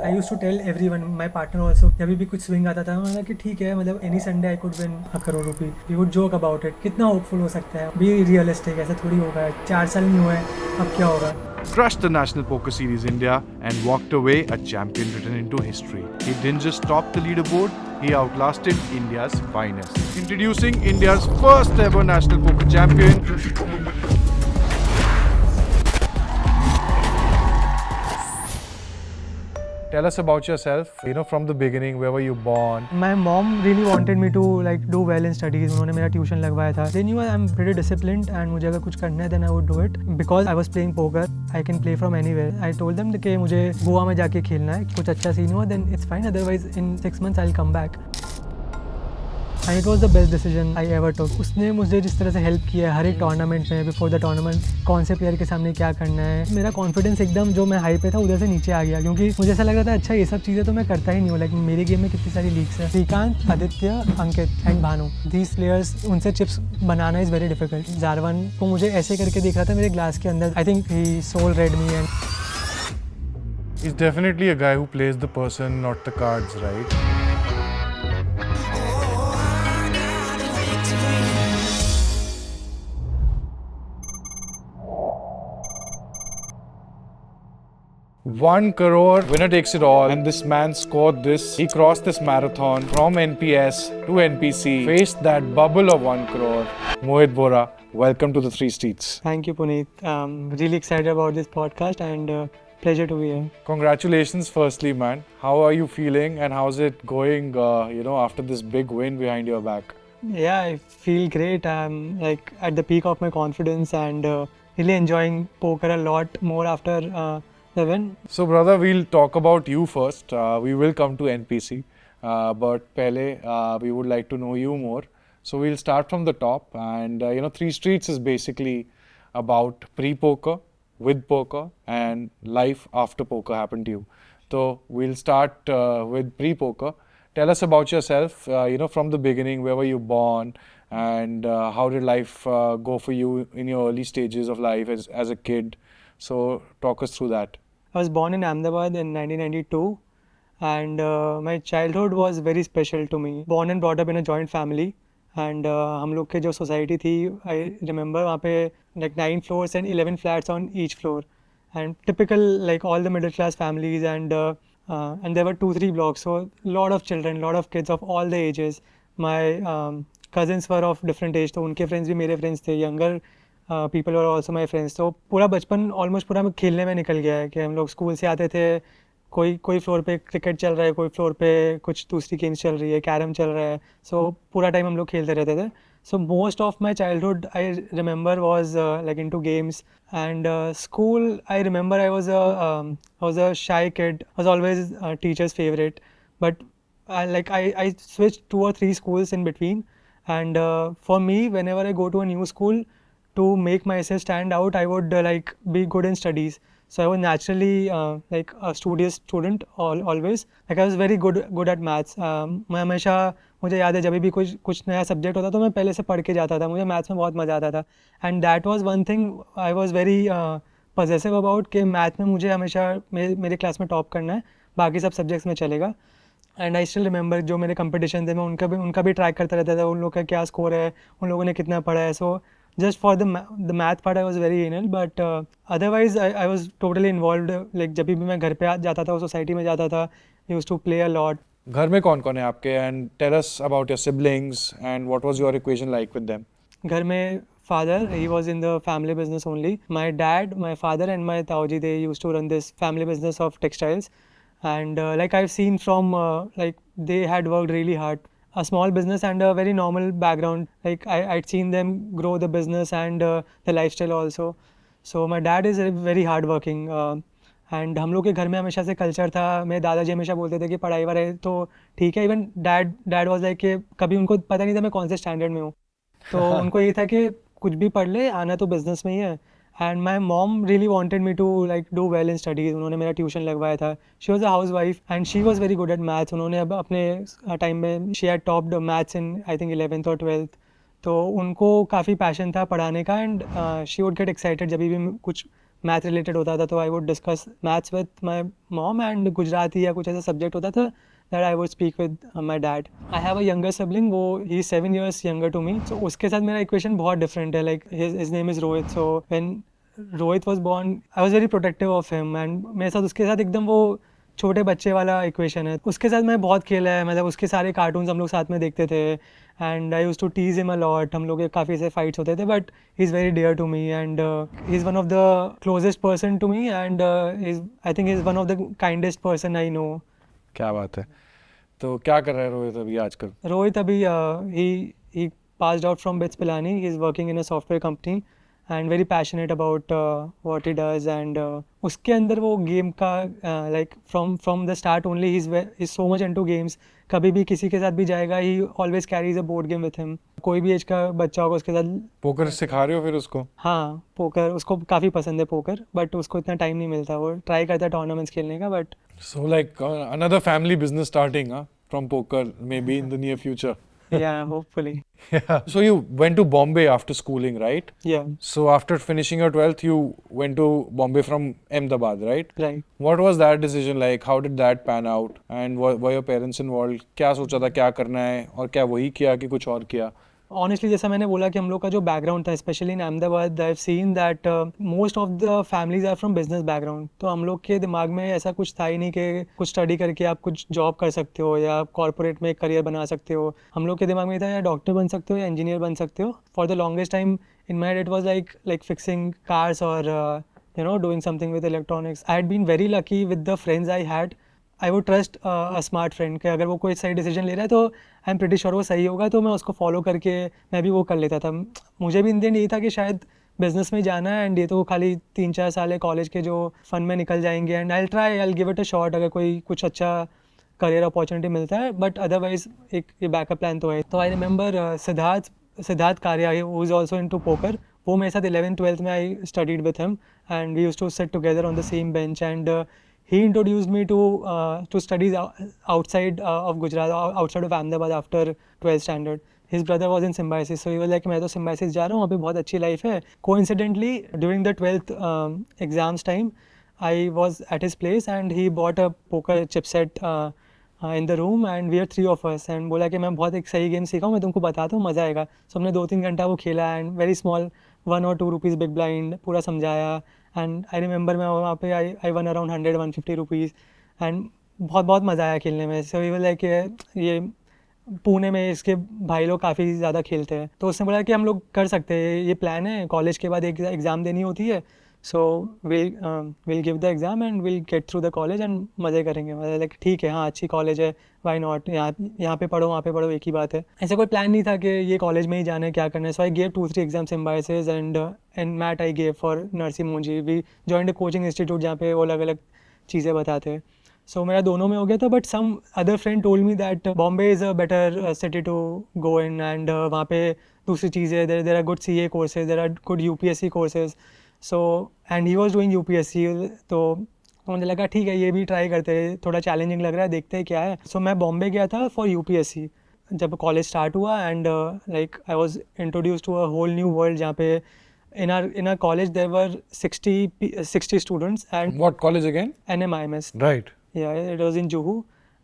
I use to tell everyone, my partner also, जब भी कुछ स्विंग आता था मैंने कि ठीक है, मतलब any Sunday I could win 1 crore rupee, we would joke about it. कितना होपफुल हो सकता है, बी रियलिस्टिक, ऐसा थोड़ी होगा, 4 साल नहीं हुआ है, अब क्या होगा। Crushed the National Poker Series India and walked away a champion written into history. He didn't just top the leaderboard, he outlasted India's finest. Introducing India's first ever National Poker Champion. Tell us about yourself, from the beginning, where were you born? My mom really wanted me to like do well in studies. उन्होंने मेरा tuition लगवाया था. They knew I'm pretty disciplined and मुझे अगर कुछ करना है then I would do it. Because I was playing poker, I can play from anywhere. I told them कि मुझे गोवा में जाके खेलना है, कुछ अच्छा सीन हुआ then it's fine, otherwise in 6 months I'll come back. And it was the best decision I ever took. उसने मुझे जिस तरह से हेल्प किया है हर एक टूर्नामेंट में, बिफोर द टूर्नामेंट कौन से प्लेयर के सामने क्या करना है, मेरा कॉन्फिडेंस एकदम जो मैं हाई पे था उधर से नीचे आ गया, क्योंकि मुझे ऐसा लग रहा था अच्छा ये सब चीज़ें तो मैं करता ही नहीं हूँ। लाइक मेरे गेम में कितनी सारी लीग्स है, Shrikant, Aditya, Ankit and Bhanu, these players, उनसे चिप्स बनाना इज़ वेरी डिफिकल्ट। जारवन को मुझे ऐसे करके देख रहा था मेरे ग्लास के अंदर, I think he soul read me and He's definitely a guy who plays the person, not the cards, right? ₹1 crore, winner takes it all, and this man scored this. He crossed this marathon from NPS to NPC, faced that bubble of 1 crore. Mohit Bora, welcome to the Three Streets. Thank you Puneet, really excited about this podcast and pleasure to be here. Congratulations, firstly, man. How are you feeling, and how's it going? After this big win behind your back. Yeah, I feel great. I'm like at the peak of my confidence and really enjoying poker a lot more after the win. So, brother, we'll talk about you first. We will come to NPC, but pehle we would like to know you more. So we'll start from the top, and Three Streets is basically about pre-poker, with poker, and life after poker happened to you. So we'll start with pre-poker. Tell us about yourself. From the beginning, where were you born, and how did life go for you in your early stages of life as a kid? So talk us through that. I was born in Ahmedabad in 1992 and my childhood was very special to me. Born and brought up in a joint family and हम लोग के जो society थी, I remember वहाँ पे like 9 floors and 11 flats on each floor and typical like all the middle class families and there were 2-3 blocks, so lot of children, lot of kids of all the ages. My cousins were of different age, तो उनके friends भी मेरे friends थे, younger people और also my friends. तो पूरा बचपन almost पूरा खेलने में निकल गया है कि हम लोग स्कूल से आते थे, कोई फ्लोर पे क्रिकेट चल रहा है, कोई फ्लोर पे कुछ दूसरी गेम्स चल रही है, कैरम चल रहा है, सो पूरा टाइम हम लोग खेलते रहते थे। So most of my childhood I remember was like into games and school. I remember I was a shy kid, was always teacher's favourite, but I switched 2 or 3 schools in between and for me whenever I go to a new school, to make myself stand out, I would be good in studies. So I was naturally like a studious student always. Like I was very good at maths. मैं हमेशा, मुझे याद है जब भी कुछ नया subject होता तो मैं पहले से पढ़ के जाता था, मुझे मैथ्स में बहुत मज़ा आता था and that was one thing I was very possessive about कि मैथ में मुझे हमेशा मेरे क्लास में टॉप करना है, बाकी सब सब्जेक्ट्स में चलेगा। एंड आई स्टिल रिमेंबर जो मेरे कंपटीशन थे मैं उनका भी ट्रैक करता रहता था, उन लोगों का क्या स्कोर है, उन लोगों ने कितना पढ़ा है। सो just for the math part I was very anal, but otherwise I was totally involved. Like जब भी मैं घर पे जाता था, सोसाइटी में जाता था, used to play a lot. घर में कौन कौन है आपके, and tell us about your siblings and what was your equation like with them? घर में father, he was in the family business only. My dad, my father and my tauji, they used to run this family business of textiles and like I've seen from like they had worked really hard. A small business and a very normal background. Like I'd seen them grow the business and the lifestyle also. So my dad is very hardworking. And हम लोग के घर में हमेशा से culture था, मेरे दादाजी हमेशा बोलते थे कि पढ़ाई वढ़ाई तो ठीक है। इवन डैड वाज लाइक कि कभी उनको पता नहीं था मैं कौन से स्टैंडर्ड में हूँ, तो उनको ये था कि कुछ भी पढ़ ले, आना तो बिजनेस में ही है। And my mom really wanted me to like do well in studies, उन्होंने मेरा ट्यूशन लगवाया था। She was a housewife and she was very good at maths. उन्होंने अब अपने टाइम में she had topped maths in I think 11th और 12th, तो उनको काफ़ी पैशन था पढ़ाने का and she would get excited जब भी कुछ मैथ रिलेटेड होता था तो I would discuss maths with my mom, and Gujarati या कुछ ऐसा सब्जेक्ट होता था that I would speak with my dad. I have a younger sibling, वो ही 7 years younger to me, so उसके साथ मेरा इक्वेशन बहुत डिफरेंट है. Like his name is Rohit, so when Rohit was born I was very protective of him, and मेरे साथ उसके साथ एकदम वो छोटे बच्चे वाला इक्वेशन है. उसके साथ मैं बहुत खेला है, मतलब उसके सारे कार्टून्स हम लोग साथ में देखते थे, and I use to tease him a lot. हम लोग के काफ़ी ऐसे फाइट्स होते थे, but he is very dear to me, and he is one of the closest person to me, and I think he is one of the kindest person I know. क्या बात है. तो क्या कर रहा है रोहित अभी आजकल? रोहित अभी he passed out from BITS Pilani. He is working in a software company and very passionate about what he does, and उसके अंदर वो गेम का like from the start only he's so much into games. कभी भी किसी के साथ भी जाएगा, he always carries a board game with him. कोई भी एज का बच्चा होगा उसके साथ. पोकर सिखा रहे हो फिर उसको? हाँ, पोकर उसको काफ़ी पसंद है पोकर, बट उसको इतना टाइम नहीं मिलता. वो ट्राई करता है टूर्नामेंट्स खेलने का, but So like another family business starting, huh? From poker, maybe in the near future. yeah, hopefully. Yeah. So you went to Bombay after schooling, right? Yeah, So after finishing your 12th, you went to Bombay from Ahmedabad, right? right. What was that decision like? How did that pan out? And were your parents involved? क्या सोचा था क्या करना है और क्या वही किया कि कुछ और किया? ऑनेस्टली जैसा मैंने बोला कि हम लोग का जो बैकग्राउंड था, specially in Ahmedabad, I have seen that most of the families are from business background. तो हम लोग के दिमाग में ऐसा कुछ था ही नहीं कि कुछ स्टडी करके आप कुछ जॉब कर सकते हो या आप कॉर्पोरेट में एक करियर बना सकते हो. हम लोग के दिमाग में था या डॉक्टर बन सकते हो या इंजीनियर बन सकते हो. For the longest time in my head it was like fixing cars और doing something with electronics. I had been very lucky with the friends I had. I would trust a smart friend कि अगर वो कोई सही decision ले रहा है तो आई एम प्रीटी श्योर वो सही होगा, तो मैं उसको फॉलो करके मैं भी वो कर लेता था. मुझे भी इन द एंड यही था कि शायद बिजनेस में जाना है, एंड ये तो खाली 3-4 साल है कॉलेज के जो फन में निकल जाएंगे, and I try I give it a shot अगर कोई कुछ अच्छा करियर अपॉर्चुनिटी मिलता है, बट अदरवाइज एक ये बैकअप प्लान तो है. तो आई remember Siddharth Kariya, who is also into poker. वो मेरे साथ 11th-12th में I studied with him, and we used to sit together on the same bench, and he introduced me to studies outside of Gujarat, outside of Ahmedabad after 12th standard. His brother was in Symbiosis, so he was like मैं तो Symbiosis जा रहा हूँ, वहाँ पे बहुत अच्छी life है. Coincidentally, during the 12th exams time, I was at his place and he bought a poker chipset in the room, and we are 3 of us, and बोला कि मैं बहुत एक सही गेम सीखा हूँ, मैं तुमको बताता हूँ, मज़ा आएगा. So हमने 2-3 घंटा वो खेला, and very small 1 or 2 rupees big blind पूरा समझाया. एंड आई रिमेंबर मैं वहाँ पे I one around 100-150 rupees, and बहुत बहुत मज़ा आया खेलने में. सो ये लाइक ये पुणे में इसके भाई लोग काफ़ी ज़्यादा खेलते हैं, तो उसने बोला कि हम लोग कर सकते हैं, ये प्लान है, कॉलेज के बाद एक एग्ज़ाम देनी होती है, so will give the exam and will get through the college and मज़े करेंगे. मतलब लाइक ठीक है, हाँ अच्छी कॉलेज है, वाई नॉट, यहाँ पे पढ़ो वहाँ पे पढ़ो, एक ही बात है. ऐसा कोई प्लान नहीं था कि ये कॉलेज में ही जाना है, क्या करना है. So I gave 2-3 exam Symbiosis and MAT I gave for Narsee Monjee. We joined a coaching institute जहाँ पे वो अलग अलग चीज़ें बताते हैं. सो मेरा दोनों में हो गया था, but some other friend told me that Bombay is a better city to go in, and वहाँ पे दूसरी चीज़ें, there are good CA courses, there are good UPSC courses. So and he was doing UPSC, तो मुझे लगा ठीक है ये भी ट्राई करते हैं, थोड़ा चैलेंजिंग लग रहा है, देखते हैं क्या है. सो मैं बॉम्बे गया था फॉर UPSC जब कॉलेज स्टार्ट हुआ, and like I was introduce to a whole new world जहाँ पे in our college there were 60 students. And What college again? NMIMS. Right. Yeah, it was in Juhu.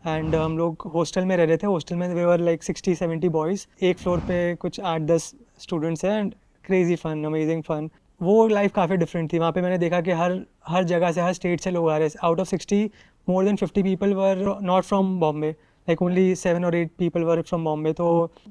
And हम लोग hostel में रह रहे थे. Hostel में वे वर लाइक 60-70 बॉयज़. एक फ्लोर पे कुछ 8-10 स्टूडेंट्स हैं, and crazy fun, amazing fun. वो लाइफ काफ़ी डिफरेंट थी. वहाँ पे मैंने देखा कि हर जगह से, हर स्टेट से लोग आ रहे हैं. Out of 60, more than 50 people were not from Bombay. Like only 7 or 8 people were from Bombay. तो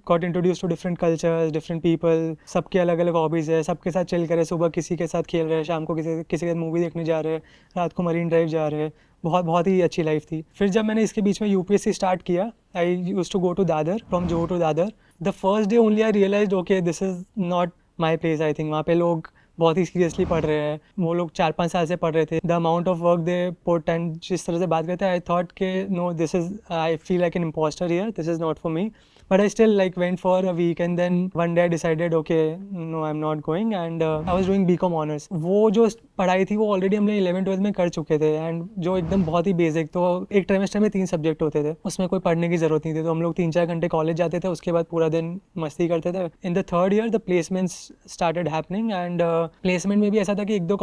got introduced to different cultures, different people. सबके अलग अलग हॉबीज़ है, सबके साथ चिल करे, सुबह किसी के साथ खेल रहे हैं, शाम को किसी के साथ मूवी देखने जा रहे हैं, रात को मरीन ड्राइव जा रहे हैं. बहुत बहुत ही अच्छी लाइफ थी. फिर जब मैंने इसके बीच में UPSC स्टार्ट किया, I used to go to Dadar, from Juhu to Dadar. The first day only I realised okay this is not my place. I think वहाँ पे लोग बहुत ही सीरियसली पढ़ रहे हैं. वो लोग 4-5 साल से पढ़ रहे थे. The amount of work they put and जिस तरह से बात करते हैं, आई थॉट के no this is, I feel like an impostor here, this is not for me. But I still like went for a week, and then one day I decided okay no I'm not going, and I was doing BCom honors. वो जो पढ़ाई थी वो already हमने 11th-12th में कर चुके थे, एंड जो एकदम बहुत ही बेसिक. तो एक ट्राइमेस्टर में 3 सब्जेक्ट होते थे, उसमें कोई पढ़ने की ज़रूरत नहीं थी. तो हम लोग 3-4 घंटे कॉलेज जाते थे, उसके बाद पूरा दिन मस्ती करते थे. In the 3rd year the placements started happening, and placement में भी ऐसा था कि एक दो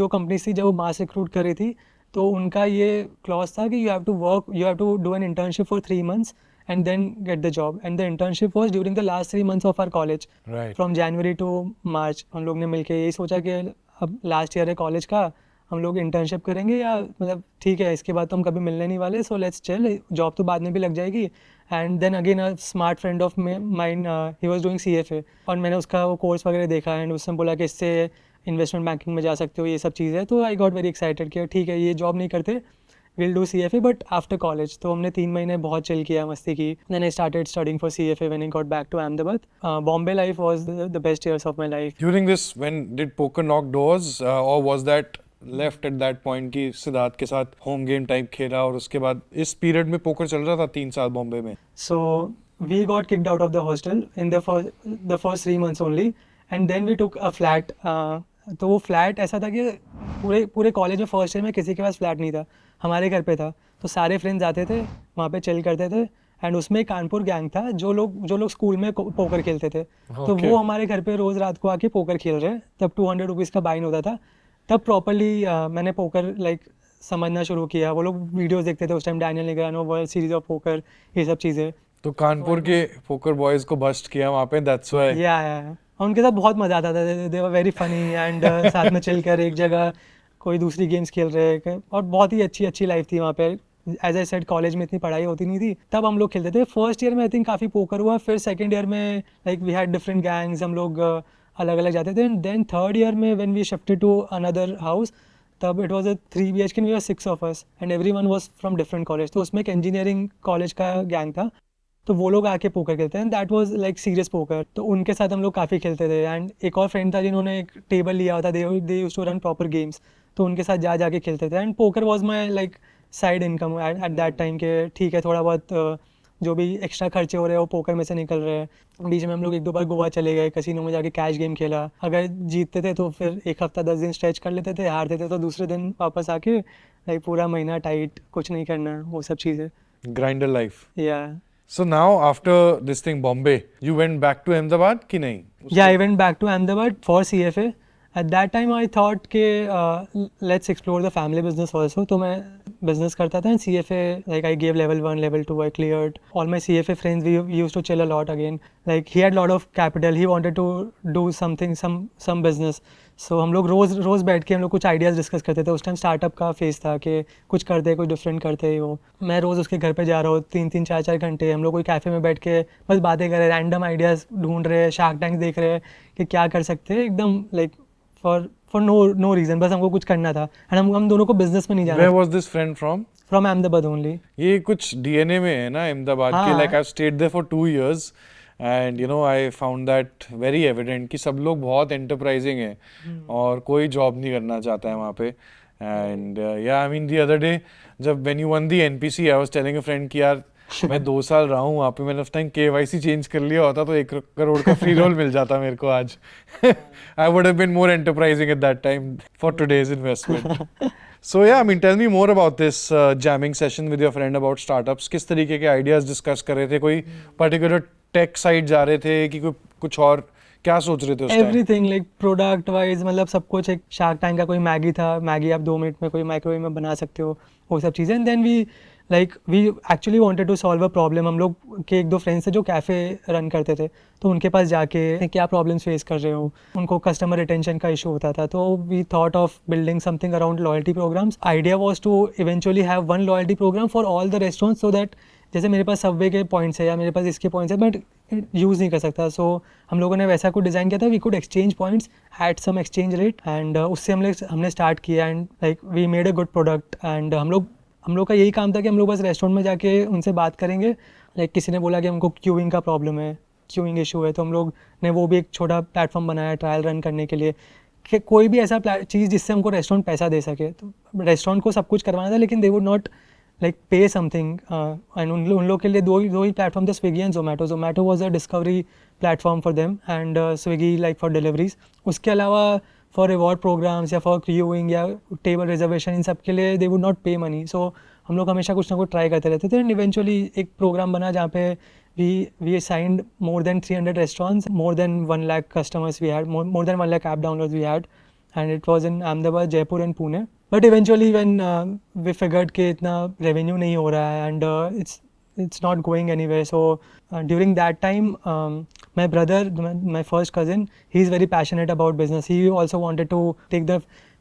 कंपनीज थी जो मास रिक्रूट कर रही थी, तो उनका ये क्लॉज था कि you have to do an internship for 3 months and then get the job, and the internship was during the last 3 months of our college, Right. from January to March. हम लोग ने मिलके यही सोचा कि अब लास्ट ईयर है college का, हम लोग इंटर्नशिप करेंगे, या मतलब ठीक है इसके बाद तो हम कभी मिलने नहीं वाले, सो लेट्स चिल, जॉब तो बाद में भी लग जाएगी. And then again a smart friend of mine, he was doing CFA, और मैंने उसका वो कोर्स वगैरह देखा एंड उसने बोला कि इससे इन्वेस्टमेंट बैंकिंग में जा सकते हो, ये सब चीज़ें. तो आई गॉट वेरी एक्साइटेड कि ठीक है ये जॉब नहीं करते, will do CFA but after college. तो हमने 3 महीने बहुत चिल किया, मस्ती की. Then I started studying for CFA when I got back to Ahmedabad. Bombay life was the best years of my life. During this, when did poker knock doors, or was that left at that point कि सिद्धार्थ के साथ home game type खेला, और उसके बाद इस period में poker चल रहा था 3 साल बॉम्बे में? So we got kicked out of the hostel in the first 3 months only, and then we took a flat. तो वो फ्लैट ऐसा था कि पूरे कॉलेज में फर्स्ट ईयर में किसी के पास फ्लैट नहीं था, हमारे घर पे था. तो सारे फ्रेंड्स आते थे, वहाँ पे चिल करते थे. एंड उसमें एक कानपुर गैंग था जो लोग स्कूल में पोकर खेलते थे. तो Okay. वो हमारे घर पे रोज़ रात को आके पोकर खेल रहे. तब 200 रुपीज़ का बाइन होता था. तब प्रॉपरली मैंने पोकर समझना शुरू किया. वो लोग वीडियोस देखते थे उस time, Daniel Negreanu, world series of poker, ये सब चीज़ें. तो कानपुर के पोकर बॉयज को बस्ट किया वहाँ पे, that's why. या और उनके साथ बहुत मज़ा आता था. दे वर वेरी फनी एंड साथ में चिल कर एक जगह कोई दूसरी गेम्स खेल रहे हैं, और बहुत ही अच्छी लाइफ थी वहाँ पे. एज आई सेड कॉलेज में इतनी पढ़ाई होती नहीं थी, तब हम लोग खेलते थे. फर्स्ट ईयर में आई थिंक काफ़ी पोकर हुआ. फिर सेकेंड ईयर में like we had different gangs, हम लोग अलग अलग जाते थे. एंड देन थर्ड ईयर में when we shifted to another house, तब it was a 3 BHK and we were 6 of us and everyone was from different college. तो उसमें एक इंजीनियरिंग कॉलेज का गैंग था, तो वो लोग आके पोकर खेलते हैं. That was like serious poker. तो उनके साथ हम लोग काफ़ी खेलते थे. एंड एक और फ्रेंड था जिन्होंने एक टेबल लिया हुआ था, they used to run proper games, तो उनके साथ जाके खेलते थे. And poker was my like side income at that time के. ठीक है थोड़ा बहुत जो भी एक्स्ट्रा खर्चे हो रहे हैं वो पोकर में से निकल रहे हैं. बीच में हम लोग 1-2 बार गोवा चले गए, कैसीनो में जाके कैश गेम खेला. अगर जीतते थे तो फिर एक हफ्ता 10 दिन स्ट्रेच कर लेते थे, हारते थे तो दूसरे दिन वापस आके लाइक पूरा महीना टाइट, कुछ नहीं करना, वो सब चीज़ें. Grinder life. या So now after this thing Bombay, you went back to Ahmedabad कि नहीं? Yeah, I went back to Ahmedabad for CFA. At that time I thought कि let's explore the family business also. तो मैं business करता था. And CFA, like I gave level 1, level 2, I cleared. All my CFA friends, we used to chill a lot again. Like he had lot of capital, he wanted to do something, some business. So हम लोग रोज़ बैठ के हम लोग कुछ ideas discuss करते थे. उस टाइम स्टार्टअप का फेज़ था कि कुछ करते, कुछ डिफरेंट करते. वो मैं रोज़ उसके घर पे जा रहा हूँ 3-3, 4-4 घंटे. हम लोग कोई कैफ़े में बैठ के बस बातें कर रहे, रैंडम आइडियाज़ ढूंढ रहे, शार्क टैंक देख रहे कि क्या कर सकते हैं, एकदम लाइक फॉर नो रीज़न, बस हमको कुछ करना था. एंड हम दोनों को बिजनेस में नहीं जाना. Where was this friend from? From Ahmedabad only. ये कुछ DNA में है ना अहमदाबाद के. हाँ. Like I've stayed there for 2 years and you know I found that very evident कि सब लोग बहुत enterprising हैं और कोई जॉब नहीं करना चाहता है वहाँ पे. And yeah, I mean the other day जब when you won the NPC, I was telling a friend कि यार मैं 2 साल रहा हूँ वहाँ पे, मैंने उस टाइम KYC चेंज कर लिया होता तो 1 करोड़ का फ्री रोल मिल जाता मेरे को आज. I would have been more enterprising at that time for today's investment. So yeah, I mean, tell me more about this jamming session with your friend about startups. किस तरीके के ideas discuss कर रहे थे? कोई particular tech side जा रहे थे कि कुछ और, क्या सोच रहे थे उस time? Everything like product wise, मतलब सब कुछ. एक शार्क टैंक का कोई मैगी था, मैगी आप 2 मिनट में कोई माइक्रोवेव में बना सकते हो, वो सब चीज़ें. And then we actually wanted to solve a problem. हम लोग के 1-2 फ्रेंड्स थे जो कैफ़े रन करते थे, तो उनके पास जाके क्या प्रॉब्लम्स फेस कर रहे हो, उनको कस्टमर रिटेंशन का इशू होता था. तो we thought of building something around loyalty programmes. Idea was to eventually have 1 loyalty programme for all the restaurants, so that जैसे मेरे पास सबवे के पॉइंट्स है या मेरे पास इसके पॉइंट्स है, बट यूज़ नहीं कर सकता. सो हम लोगों ने वैसा कुछ डिज़ाइन किया था, we could exchange points at some exchange rate. And उससे हमने स्टार्ट किया. And like we made a good product. And हम लोग का यही काम था कि हम लोग बस रेस्टोरेंट में जाके उनसे बात करेंगे. लाइक किसी ने बोला कि हमको क्यूइंग का प्रॉब्लम है, क्यूइंग इशू है, तो हम लोग ने वो भी एक छोटा प्लेटफॉर्म बनाया ट्रायल रन करने के लिए कि कोई भी ऐसा चीज़ जिससे हमको रेस्टोरेंट पैसा दे सके. तो रेस्टोरेंट को सब कुछ करवाना था, लेकिन दे वुड नॉट लाइक पे समथिंग. एंड उन लोग के लिए दो ही प्लेटफॉर्म थे, Swiggy and Zomato was a discovery platform for them, and Swiggy like for deliveries. उसके अलावा फॉर रिवॉर्ड प्रोग्राम्स या फॉर क्यूइंग या टेबल रिजर्वेशन, इन सब के लिए दे वुड नॉट पे मनी. सो हम लोग हमेशा कुछ ना कुछ ट्राई करते रहते थे एंड इवेंचुअली एक प्रोग्राम बना जहाँ पे we signed more than 300 restaurants, more than 1 lakh customers we had, more than 1 lakh app downloads we had, and it was in Ahmedabad, Jaipur and Pune. But eventually when we figured कि इतना revenue नहीं हो रहा है and it's not going anywhere, so during that time my brother, my first cousin, he is very passionate about business. He also wanted to take the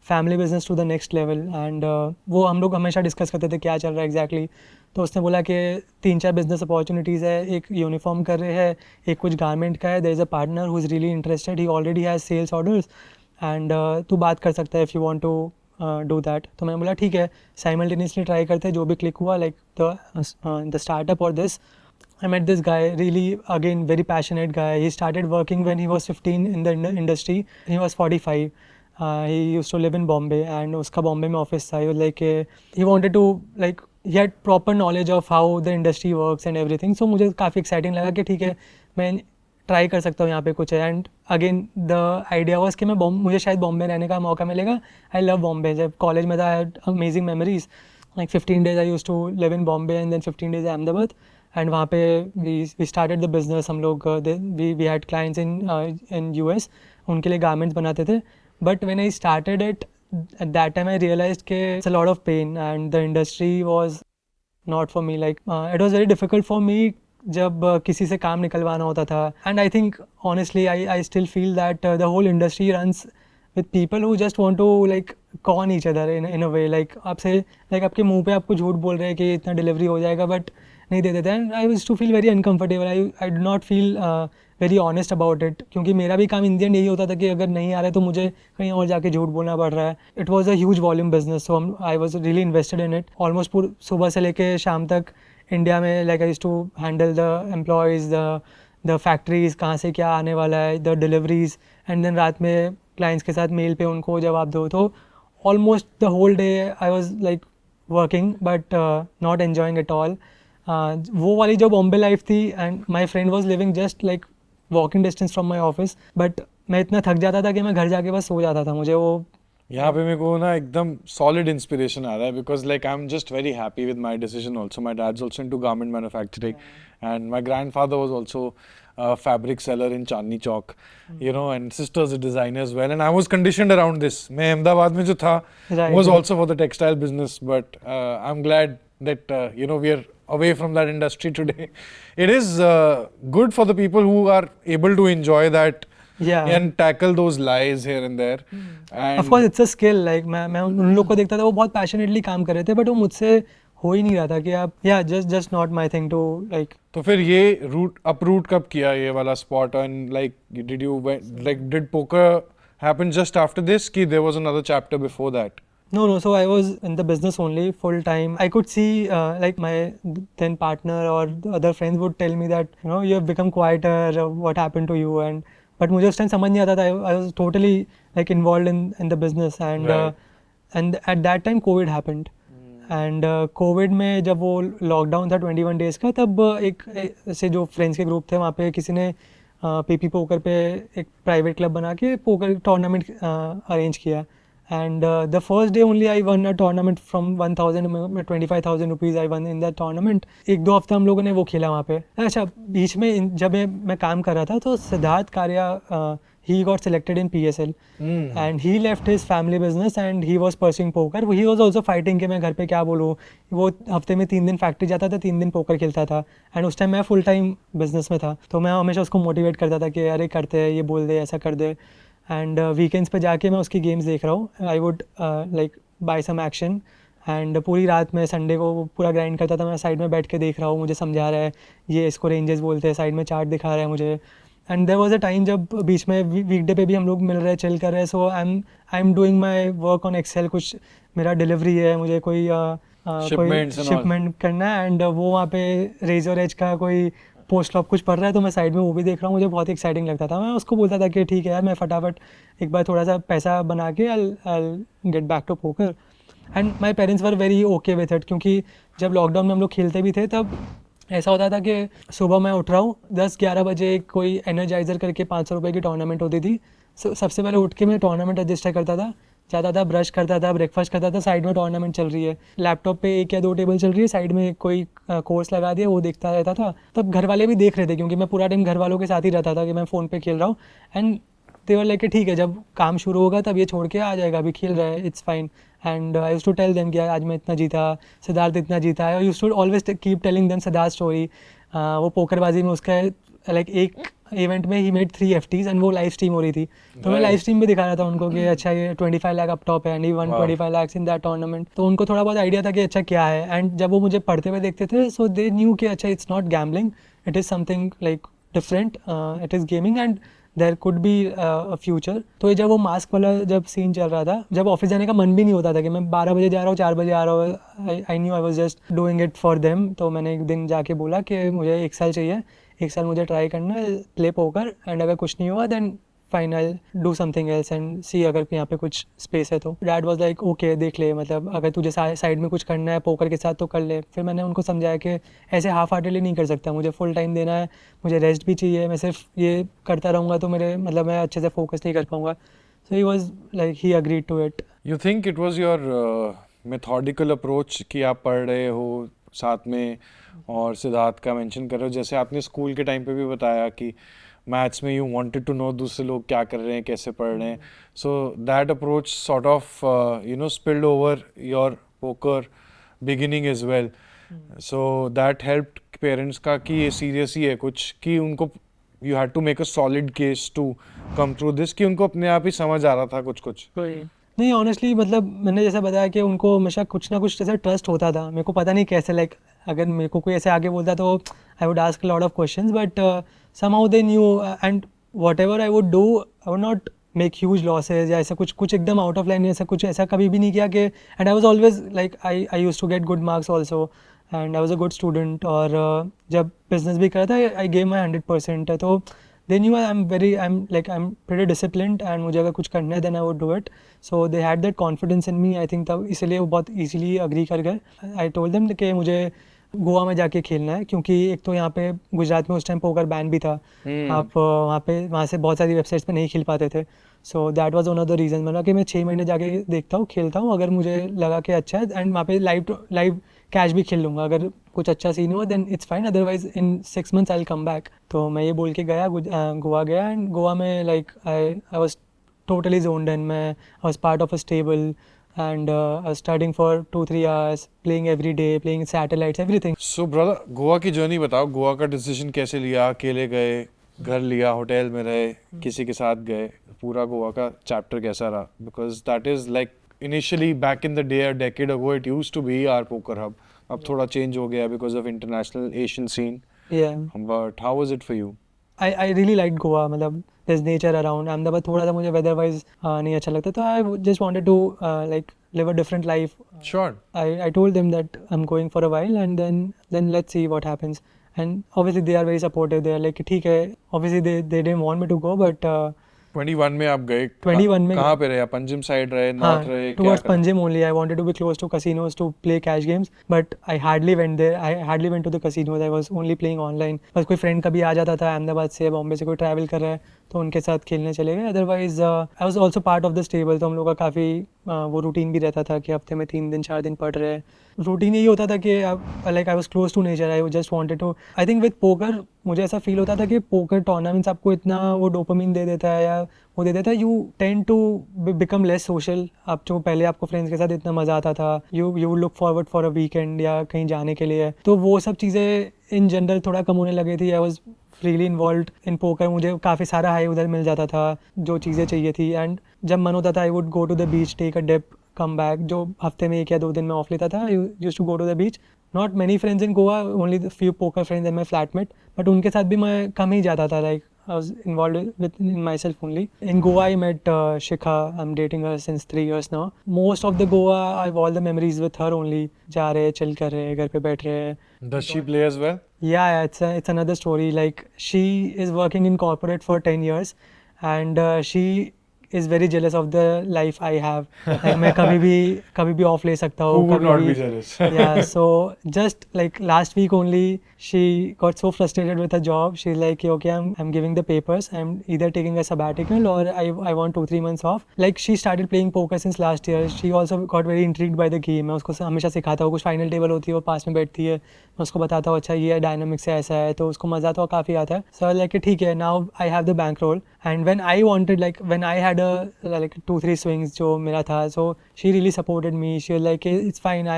family business to the next level and वो हम लोग हमेशा discuss करते थे क्या चल रहा है एग्जैक्टली तो उसने बोला कि 3-4 बिजनेस अपॉर्चुनिटीज़ है, एक यूनिफॉर्म कर रहे हैं, एक कुछ गारमेंट का है, there is a partner who is really interested, he already has sales orders and तू बात कर सकता है if you want to do that. तो मैंने बोला ठीक है, साइमल्टेनियसली ट्राई करते हैं, जो भी क्लिक हुआ लाइक द स्टार्टअप और this. I met this guy, really again very passionate guy. He started working when he was 15 in the industry. He was 45. He used to live in Bombay and उसका Bombay में office था. He was like he wanted to like he had proper knowledge of how the industry works and everything. So मुझे काफ़ी exciting लगा कि ठीक है मैं ट्राई कर सकता हूँ यहाँ पे कुछ है. And again the idea was कि मैं मुझे शायद बॉम्बे रहने का मौका मिलेगा. I love Bombay. जब कॉलेज में था I had amazing memories. Like 15 days I used to live in Bombay and then 15 days Ahmedabad. And वहाँ पे वी स्टार्टेड द बिजनेस. हम लोग we had clients in US. उनके लिए गारमेंट्स बनाते थे. But when I started it at that time I realized कि it's a lot of pain and the industry was not for me. Like it was very difficult for me जब किसी से काम निकलवाना होता था. And I think honestly I still feel that the whole industry runs with people who just want to like con each other in a way. Like आपसे like आपके मुंह पे आपको झूठ बोल रहे हैं कि इतना डिलीवरी हो जाएगा बट नहीं दे देते. And I used to feel very uncomfortable. I do not feel very honest about it, क्योंकि मेरा भी काम इन द एंड यही होता था कि अगर नहीं आ रहा है तो मुझे कहीं और जाके झूठ बोलना पड़ रहा है. It was a huge volume business, so I was really invested in it. Almost सुबह से लेके शाम तक इंडिया में like I used to handle the employees, the factories, कहाँ से क्या आने वाला है, द डिलीवरीज, एंड देन रात में क्लाइंट्स के साथ मेल पे उनको जवाब दो. तो almost the whole day I was like working but not enjoying it all. वो वाली जो बॉम्बे लाइफ थी and my friend was living just like walking distance from my office. But मैं इतना थक जाता था कि मैं घर जाके बस सो जाता था. मुझे वो यहाँ पे मेरे को ना एकदम सॉलिड इंस्पिरेशन आ रहा है because like I am just very happy with my decision also. My dad's also into garment manufacturing and my grandfather was also fabric seller in Chandni Chowk, you know, and sister's a designer as well. And I was conditioned around this. मैं अहमदाबाद में जो था was also for the textile business, but I'm glad that you know we are away from that industry today. It is good for the people who are able to enjoy that. Yeah. And tackle those lies here and there. And of course it's a skill. Like मैं उन लोग को देखता था वो बहुत passionately काम कर रहे थे, but वो मुझसे हो ही नहीं रहा था कि आप just not my thing to like. तो फिर ये uproot कब किया ये वाला spot? And like did poker happen just after this कि there was another chapter before that? No, so I was in the business only full time. I could see like my then partner or the other friends would tell me that you know you have become quieter, what happened to you, and but मुझे उस time समझ नहीं आता था. I was totally like involved in the business and and at that time COVID happened. And Covid में जब वो lockdown था 21 days का, तब एक ऐसे जो फ्रेंड्स के ग्रुप थे वहाँ पे किसी ने पीपी पोकर पे एक प्राइवेट क्लब बना के पोकर टूर्नामेंट अरेंज किया. And the first day only I one a tournament from 25,000 rupees I one in that tournament. 1-2 हफ्ता हम लोगों ने वो खेला वहाँ पे. अच्छा, बीच में जब मैं काम कर रहा था तो सिद्धार्थ कारिया he got selected in PSL and he left his family business and he was pursuing poker. He was also fighting कि मैं घर पे क्या बोलूँ. वो हफ्ते में 3 दिन फैक्ट्री जाता था, 3 दिन पोकर खेलता था. एंड उस टाइम मैं फुल टाइम बिजनेस में था, तो मैं हमेशा उसको मोटिवेट करता था कि अरे करते हैं, ये बोल दे, ऐसा कर दे. एंड वीकेंड्स पे जाके मैं उसकी गेम्स देख रहा हूँ. I would like buy some action and पूरी रात में संडे को पूरा ग्राइंड करता था. मैं साइड में बैठ के देख रहा हूँ, मुझे समझा रहा है, ये इसको रेंजेस बोलते हैं, साइड में चार्ट दिखा रहा है मुझे. And there was a time जब बीच में वीकडे पे भी हम लोग मिल रहे, चिल कर रहे. So I am doing my work on Excel. कुछ मेरा डिलीवरी है, मुझे कोई शिपमेंट करना है. एंड वो वहाँ पे रेजर एज का कोई पोस्ट ऑफ कुछ पढ़ रहा है, तो मैं साइड में वो भी देख रहा हूँ. मुझे बहुत एक्साइटिंग लगता था. मैं उसको बोलता था कि ठीक है यार, मैं फटाफट एक बार थोड़ा सा पैसा बना के I get back to poker. And my parents were very okay with it, क्योंकि जब लॉकडाउन में हम लोग खेलते भी थे तब ऐसा होता था कि सुबह मैं उठ रहा हूँ 10-11 बजे, कोई एनर्जाइज़र करके 500 रुपये की टूर्नामेंट होती थी. सबसे पहले उठ के मैं टूर्नामेंट रजिस्टर करता था. जाता था, ब्रश करता था, ब्रेकफास्ट करता था, साइड में टूर्नामेंट चल रही है, लैपटॉप पे 1 या 2 टेबल चल रही है, साइड में कोई कोर्स लगा दिया, वो देखता रहता था। तब घर वाले भी देख रहे थे क्योंकि मैं पूरा टाइम घर वालों के साथ ही रहता था कि मैं फ़ोन पे खेल रहा हूँ। एंड दे वर लाइक ठीक है, जब काम शुरू होगा तब ये छोड़ के आ जाएगा, अभी खेल रहा है, it's fine. And I used to tell them कि आज मैं इतना जीता, सिद्धार्थ इतना जीता है। I used to always keep telling them Siddharth story. वो पोकरबाजी में उसका लाइक एक इवेंट में ही मेड 3 FTs एंड वो लाइव स्ट्रीम हो रही थी, तो मैं लाइव स्ट्रीम में दिखा रहा था उनको कि अच्छा ये 25 लाख अप टॉप है and he one 25 lakhs in that tournament. तो उनको थोड़ा बहुत आइडिया था कि अच्छा क्या है। एंड जब वो मुझे पढ़ते हुए देखते थे, सो दे न्यू कि अच्छा it's not gambling, it is something like different, it is gaming and there could be a future. तो ये जब वो मास्क वाला जब सीन चल रहा था, जब ऑफिस जाने का मन भी नहीं होता था कि मैं 12 बजे जा रहा हूँ, 4 बजे आ रहा हूँ, I knew I was just doing it for them. तो मैंने एक दिन जाके बोला कि मुझे 1 साल चाहिए, 1 साल मुझे ट्राई करना है, प्ले पोकर, एंड अगर कुछ नहीं हुआ then fine I do something else and see अगर यहाँ पे कुछ स्पेस है तो। डैड वाज लाइक ओके देख ले, मतलब अगर तुझे साइड में कुछ करना है पोकर के साथ तो कर ले। फिर मैंने उनको समझाया कि ऐसे हाफ हार्टेडली नहीं कर सकता, मुझे फुल टाइम देना है, मुझे रेस्ट भी चाहिए, मैं सिर्फ ये करता रहूँगा तो मेरे मतलब मैं अच्छे से फोकस नहीं कर पाऊँगा। So he was like he agreed to it. You think it was your methodical approach कि आप पढ़ रहे हो साथ में और सिद्धार्थ का मेंशन कर रहे हो, जैसे आपने स्कूल के टाइम पे भी बताया कि मैथ्स में यू वांटेड टू नो दूसरे लोग क्या कर रहे हैं, कैसे पढ़ रहे हैं, so that approach sort of spilled over your poker beginning as well, so that helped parents का कि ये सीरियस ही है कुछ, कि उनको you had to make a solid case to come through this, कि उनको अपने आप ही समझ आ रहा था कुछ कुछ। नहीं ऑनेस्टली मतलब मैंने जैसा बताया कि उनको हमेशा कुछ ना कुछ जैसा ट्रस्ट होता था, मेरे को पता नहीं कैसे, लाइक अगर मेरे को कोई ऐसे आगे बोलता तो I would ask lot of questions, but somehow they knew and what ever I would do I would not make huge losses या ऐसा कुछ कुछ एकदम आउट ऑफ लाइन, ऐसा कुछ ऐसा कभी भी नहीं किया कि। And I was always like I use to get good marks also and I was a good student. और जब बिजनेस भी करा था आई गेव माई 100%। तो they knew I'm pretty disciplined and मुझे अगर कुछ करना है then I would do it, so they had that confidence in me I think, तब इसलिए वो बहुत easily agree कर गए। I told them कि मुझे गोवा में जाके खेलना है क्योंकि एक तो यहाँ पे गुजरात में उस टाइम पोकर बैन भी था, आप वहाँ से बहुत सारी वेबसाइट्स पे नहीं खेल पाते थे। सो that was one of the reason, मतलब कि मैं 6 महीने जाके देखता हूँ, खेलता हूँ, अगर मुझे लगा कि अच्छा है एंड वहाँ पे लाइव कैश भी खेल लूँगा, अगर कुछ अच्छा सीन हुआ then it's fine, otherwise in 6 months I will come back. तो मैं ये बोल के गया, गोवा गया एंड गोवा में like I was totally zoned in. I was part of a stable and I was studying for 2-3 hours, playing every day, playing satellites, everything. So brother, Goa की journey बताओ, गोवा का डिसीजन कैसे लिया, अकेले गए, घर लिया, होटल में रहे, किसी के साथ गए, पूरा गोवा का चैप्टर कैसा रहा, because that is like initially back in the day a decade ago it used to be our poker hub, अब थोड़ा चेंज हो गया because of international Asian scene, Yeah. But how was it for you? I really liked Goa, मतलब there's nature around, Ahmedabad थोड़ा सा मुझे weather wise नहीं अच्छा लगता, तो I just wanted to like live a different life. Sure. I told them that I'm going for a while and then let's see what happens. And obviously they are very supportive, they are like ठीक है, obviously they didn't want me to go but 21 में आप गए, 21 में कहाँ पे रहे, Panjim side रहे, नॉर्थ रहे, क्या towards करा? Panjim only. I wanted to be close to casinos to play cash games, but I hardly went there. I hardly went to the casinos. I was only playing online. बस कोई friend कभी आ जाता था अहमदाबाद से, बॉम्बे से कोई travel कर रहा है तो उनके साथ खेलने चले गए। Otherwise I was also part of the stable, तो हम लोग का काफ़ी वो रूटीन भी रहता था कि हफ्ते में 3 दिन 4 दिन पढ़ रहे हैं। रूटीन यही होता था कि like I was close to nature, I just wanted to, I think with poker मुझे ऐसा फील होता था कि पोकर टूर्नामेंट्स आपको इतना वो डोपामिन दे देता है या वो दे देता है, you tend to become less social. आप जो पहले आपको फ्रेंड्स के साथ इतना मज़ा आता था, you would look forward for a weekend या कहीं जाने के लिए, तो वो सब चीज़ें इन जनरल थोड़ा कम होने लगी थी। I was freely involve in poker, मुझे काफ़ी सारा हाई उधर मिल जाता था जो चीज़ें चाहिए थी। एंड जब मन होता था I would go to the beach, take a dip, come back. जो हफ्ते में 1 या 2 दिन में ऑफ लेता था, used to go to the beach. Not many friends in Goa, only the few poker friends and my flatmate, but उनके साथ भी मैं कम ही जाता था। Like I was involved with in myself only. In Goa, I met Shikha. I'm dating her since 3 years now. Most of the Goa, I have all the memories with her only. जा रहे, chill कर रहे, घर पे बैठ रहे. Does she play as well? Yeah, it's another story. Like she is working in corporate for 10 years, and she is very jealous of the life I have. Like मैं कभी भी off ले सकता Who हूँ, would कभी not भी be jealous? yeah. So just like last week only, she got so frustrated with her job. She's like, okay, I'm giving the papers. I'm either taking a sabbatical or I want 2-3 months off. Like she started playing poker since last year. She also got very intrigued by the game. मैं उसको हमेशा सिखाता हूँ, कुछ final table होती है वो पास में बैठती है, मैं उसको बताता हूँ अच्छा ये डायनामिक्स है ऐसा है, तो उसको मज़ा तो काफ़ी आता है. So like ठीक है, now I have the bankroll. And when I wanted, like when I had a like 2-3 swings जो मेरा था, so she really supported me. She was like, it's fine,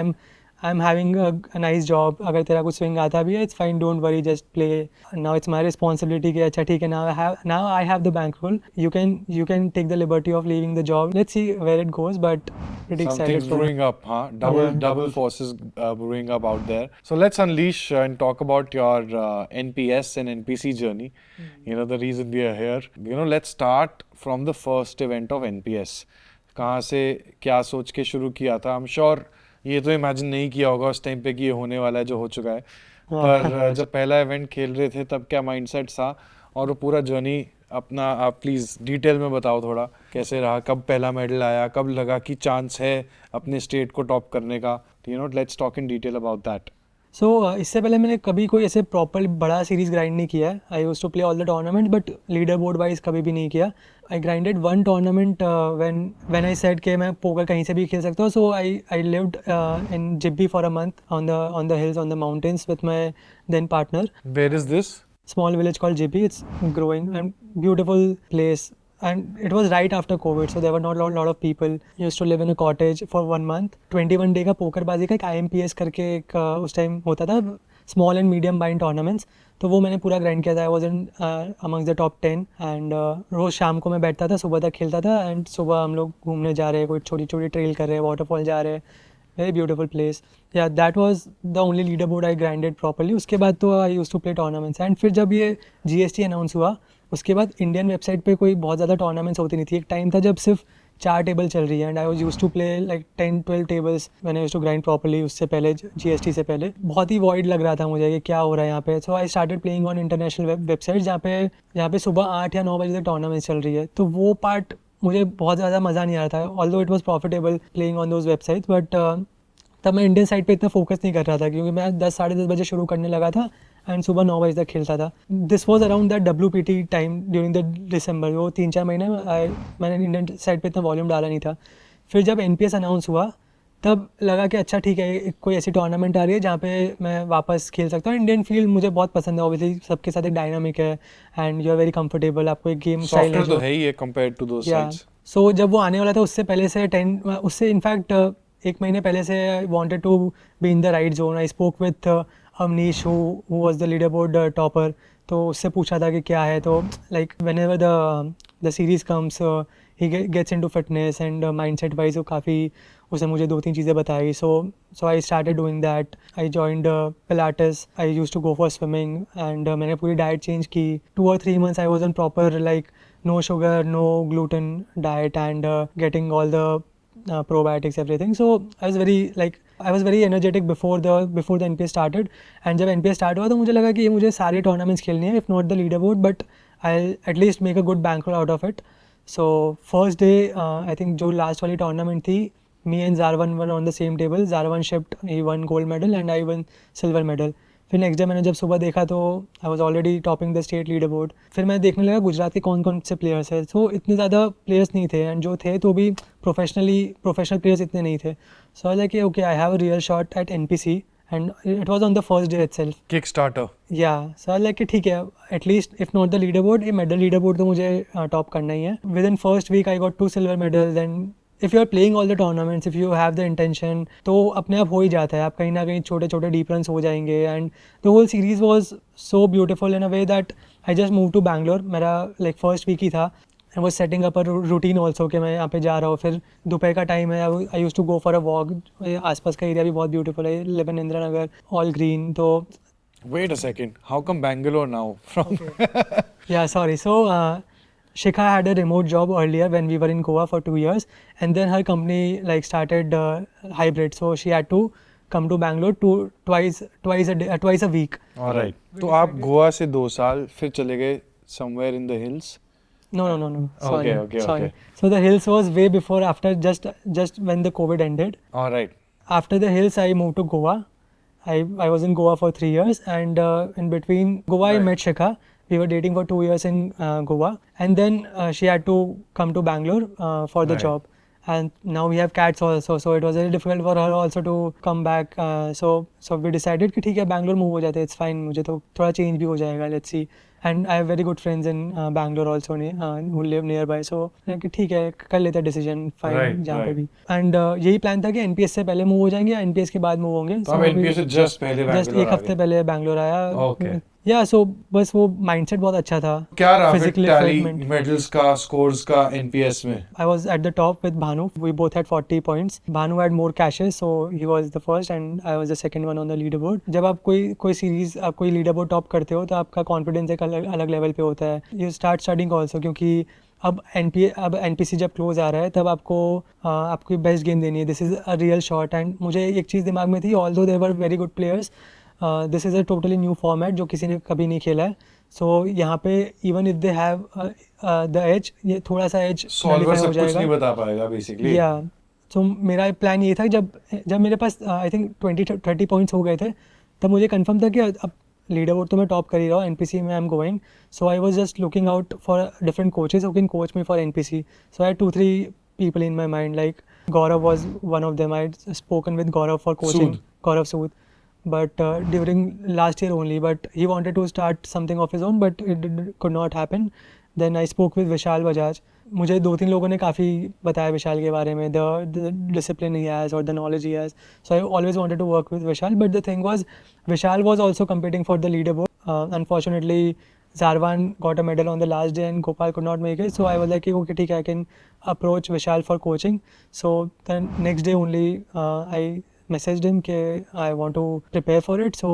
I'm having a nice job. अगर तेरा कुछ swing आता भी है, it's fine, don't worry, just play. Now it's my responsibility कि अच्छा ठीक है, now I have the bankroll. You can take the liberty of leaving the job. Let's see where it goes, but pretty excited Something's for brewing up, huh? Double forces brewing up out there. So let's unleash and talk about your NPS and NPC journey. You know the reason we are here. You know, let's start from the first event of NPS. कहाँ से क्या सोच के शुरू किया था? I'm sure ये तो इमेजिन नहीं किया होगा उस टाइम पे कि ये होने वाला है जो हो चुका है. पर जब पहला इवेंट खेल रहे थे तब क्या माइंडसेट था और वो पूरा जर्नी अपना आप प्लीज़ डिटेल में बताओ थोड़ा कैसे रहा, कब पहला मेडल आया, कब लगा कि चांस है अपने स्टेट को टॉप करने का. You know, let's talk in detail about that. So इससे पहले मैंने कभी कोई ऐसे प्रॉपर बड़ा सीरीज ग्राइंड नहीं किया है. I used to play all the tournament but leader board wise कभी भी नहीं किया. I grinded one tournament when I said कि मैं पोकर कहीं से भी खेल सकता हूँ. So I lived in Jibhi for a month on the hills on the mountains with my then partner. Where is this? Small village called JP. It's growing and beautiful place. And it was right after COVID, so there were not a lot of people. Used to live in a cottage for 1 month. 21 day का पोकरबाजी का एक IMPS करके एक उस time होता था, small and medium buy-in tournaments. तो वो मैंने पूरा ग्राइंड किया था. I was in amongst the top 10 and रोज़ शाम को मैं बैठता था, सुबह तक खेलता था. एंड सुबह हम लोग घूमने जा रहे हैं, कोई छोटी छोटी ट्रेल कर रहे हैं, वाटरफॉल जा रहे हैं. Very beautiful place. Yeah that was the only leader board I grinded properly. उसके बाद तो I used to play tournaments. And फिर जब ये GST अनाउंस हुआ उसके बाद इंडियन वेबसाइट पे कोई बहुत ज़्यादा टूर्नामेंट्स होती नहीं थी. एक टाइम था जब सिर्फ 4 टेबल चल रही है and I was used to play like 10-12 tables when I used to grind properly. उससे पहले GST से पहले बहुत ही वॉइड लग रहा था मुझे कि क्या हो रहा है यहाँ पे. So I started playing on international website जहाँ पे सुबह 8 या 9 बजे तक टूर्नामेंट्स चल रही है. तो वो पार्ट मुझे बहुत ज़्यादा मज़ा नहीं आ रहा था, although it was profitable playing on those websites. But तब मैं इंडियन साइड पे इतना फोकस नहीं कर रहा था क्योंकि मैं 10-10:30 बजे शुरू करने लगा था एंड सुबह 9 बजे तक खेलता था. This was around that WPT time during the दिसंबर. वो 3-4 महीने मैंने इंडियन साइड पे इतना वॉल्यूम डाला नहीं था. फिर जब NPS अनाउंस हुआ तब लगा कि अच्छा ठीक है, कोई ऐसी टूर्नामेंट आ रही है जहाँ पे मैं वापस खेल सकता हूँ. इंडियन फील्ड मुझे बहुत पसंद है. ऑब्वियसली सबके साथ एक डायनामिक है and you are very comfortable. आपको एक गेम स्टाइल सॉफ्टवेयर तो है ही है compared to those sides. So जब वो आने वाला था उससे पहले से उससे इनफैक्ट 1 महीने पहले से I wanted to be in the right zone. I spoke with Avnish who was the leader board topper. तो उससे पूछा था कि क्या है. तो like whenever the series comes he gets into fitness and mindset wise वो काफ़ी उसने मुझे 2-3 चीज़ें बताई. So I started doing that. I joined pilates. I used to go for swimming and मैंने पूरी डाइट चेंज की. 2 or 3 months I was on proper like no sugar, no gluten diet and getting all the probiotics, everything. So I was very energetic before the NPS started. And जब NPS start हुआ तो मुझे लगा कि ये मुझे सारे tournaments खेलने हैं, if not the leaderboard, but I'll at least make a good bankroll out of it. So first day, I think जो last वाली tournament थी, me and Zarvan were on the same table. Zarvan shipped, he won gold medal and I won silver medal. फिर next day मैंने जब सुबह देखा तो I was already topping the state leader board. फिर मैं देखने लगा गुजरात के कौन कौन से प्लेयर्स हैं. सो इतने ज़्यादा प्लेयर्स नहीं थे एंड जो थे तो भी प्रोफेशनल प्लेयर्स इतने नहीं थे. So I like okay, I have a real shot at NPC and it was on the first day itself. Kick starter. Yeah so I like ठीक है, at least if not the leader board, ये medal leader board तो मुझे top करना ही है. Within first week I got 2 silver medals. And if you are playing all the tournaments, if you have the intention, तो अपने आप हो ही जाता है. आप कहीं ना कहीं छोटे छोटे डीप रन्स हो जाएंगे. And the whole series was so beautiful in a way that I just move to Bangalore. मेरा लाइक फर्स्ट वीक ही था. I was setting up a routine also कि मैं यहाँ पे जा रहा हूँ. फिर दोपहर का टाइम है, I use to go for a walk. आसपास का एरिया भी बहुत ब्यूटीफुल है. Live in Indira Nagar, all green. तो wait a second, how come Bangalore now from? Yeah sorry. So Shikha had a remote job earlier when we were in Goa for 2 years, and then her company like started hybrid, so she had to come to Bangalore twice a week. Alright. तो आप गोवा से 2 साल फिर चले गए somewhere in the hills. No. Sorry, Okay. sorry. So the Hills was way before, after just when the COVID ended. All right. After the Hills, I moved to Goa. I was in Goa for 3 years, and in between Goa, I Right. met Shikha. We were dating for 2 years in Goa, and then she had to come to Bangalore for the Right. job. And now we have cats also, so it was very difficult for her also to come back. So we decided कि ठीक है Bangalore move हो जाते हैं, it's fine. मुझे तो थोड़ा change भी हो जाएगा. Let's see. And I have very good friends in Bangalore also who live nearby. So कि ठीक है कर लेते हैं decision fine Right, जहाँ पे right. भी. And यही plan था कि NPS से पहले move हो जाएंगे या NPS के बाद move होंगे. तो आप NPS से just पहले जस्ट बैंगलोर एक आ हफ्ते गए। पहले बैंगलोर आया. Okay. या सो बस वो माइंडसेट बहुत अच्छा था. क्या रहा फिर Physically tally fit, mental. Medals का स्कोर्स का एनपीएस में? I was at the top with Bhanu. We both had 40 points. Bhanu had more caches, so he was the first and I was the second one on the leaderboard. जब आप कोई series आप कोई leaderboard top करते हो तो आपका confidence एक अलग लेवल पे होता है. You start studying also क्योंकि अब NPC जब क्लोज आ रहा है तब आपको बेस्ट गेम देनी है. This is a real shot. And मुझे एक चीज़ दिमाग में थी, although there were very good players, this is a totally new format जो किसी ने कभी नहीं खेला है. सो यहाँ पे even if they have the edge, ये थोड़ा सा एज सॉल्वर हो सब कुछ जाएगा. नहीं बता पाएगा बेसिकली। या तो मेरा प्लान ये था, जब मेरे पास आई थिंक 20-30 पॉइंट्स हो गए थे, तब मुझे कंफर्म था कि अब लीडर बोर्ड तो मैं टॉप कर ही रहा हूँ, एनपीसी में आई am going. So I was just looking out for different coaches who can coach me for NPC. So I had 2-3 people in my mind, like Gaurav was one of them. I had spoken with Gaurav for coaching. Sood. Gaurav Sood. But during last year only, but he wanted to start something of his own, but could not happen. Then I spoke with Vishal Bajaj. मुझे 2-3 लोगों ने काफ़ी बताया विशाल के बारे में, the discipline he has or the knowledge he has. So I always wanted to work with Vishal, but the thing was Vishal was also competing for the leaderboard. Unfortunately, Zarwan got a medal on the last day and Gopal could not make it. So I was like, okay, ठीक है, I can approach Vishal for coaching. So the next day only I messaged him कि I want to prepare for it. So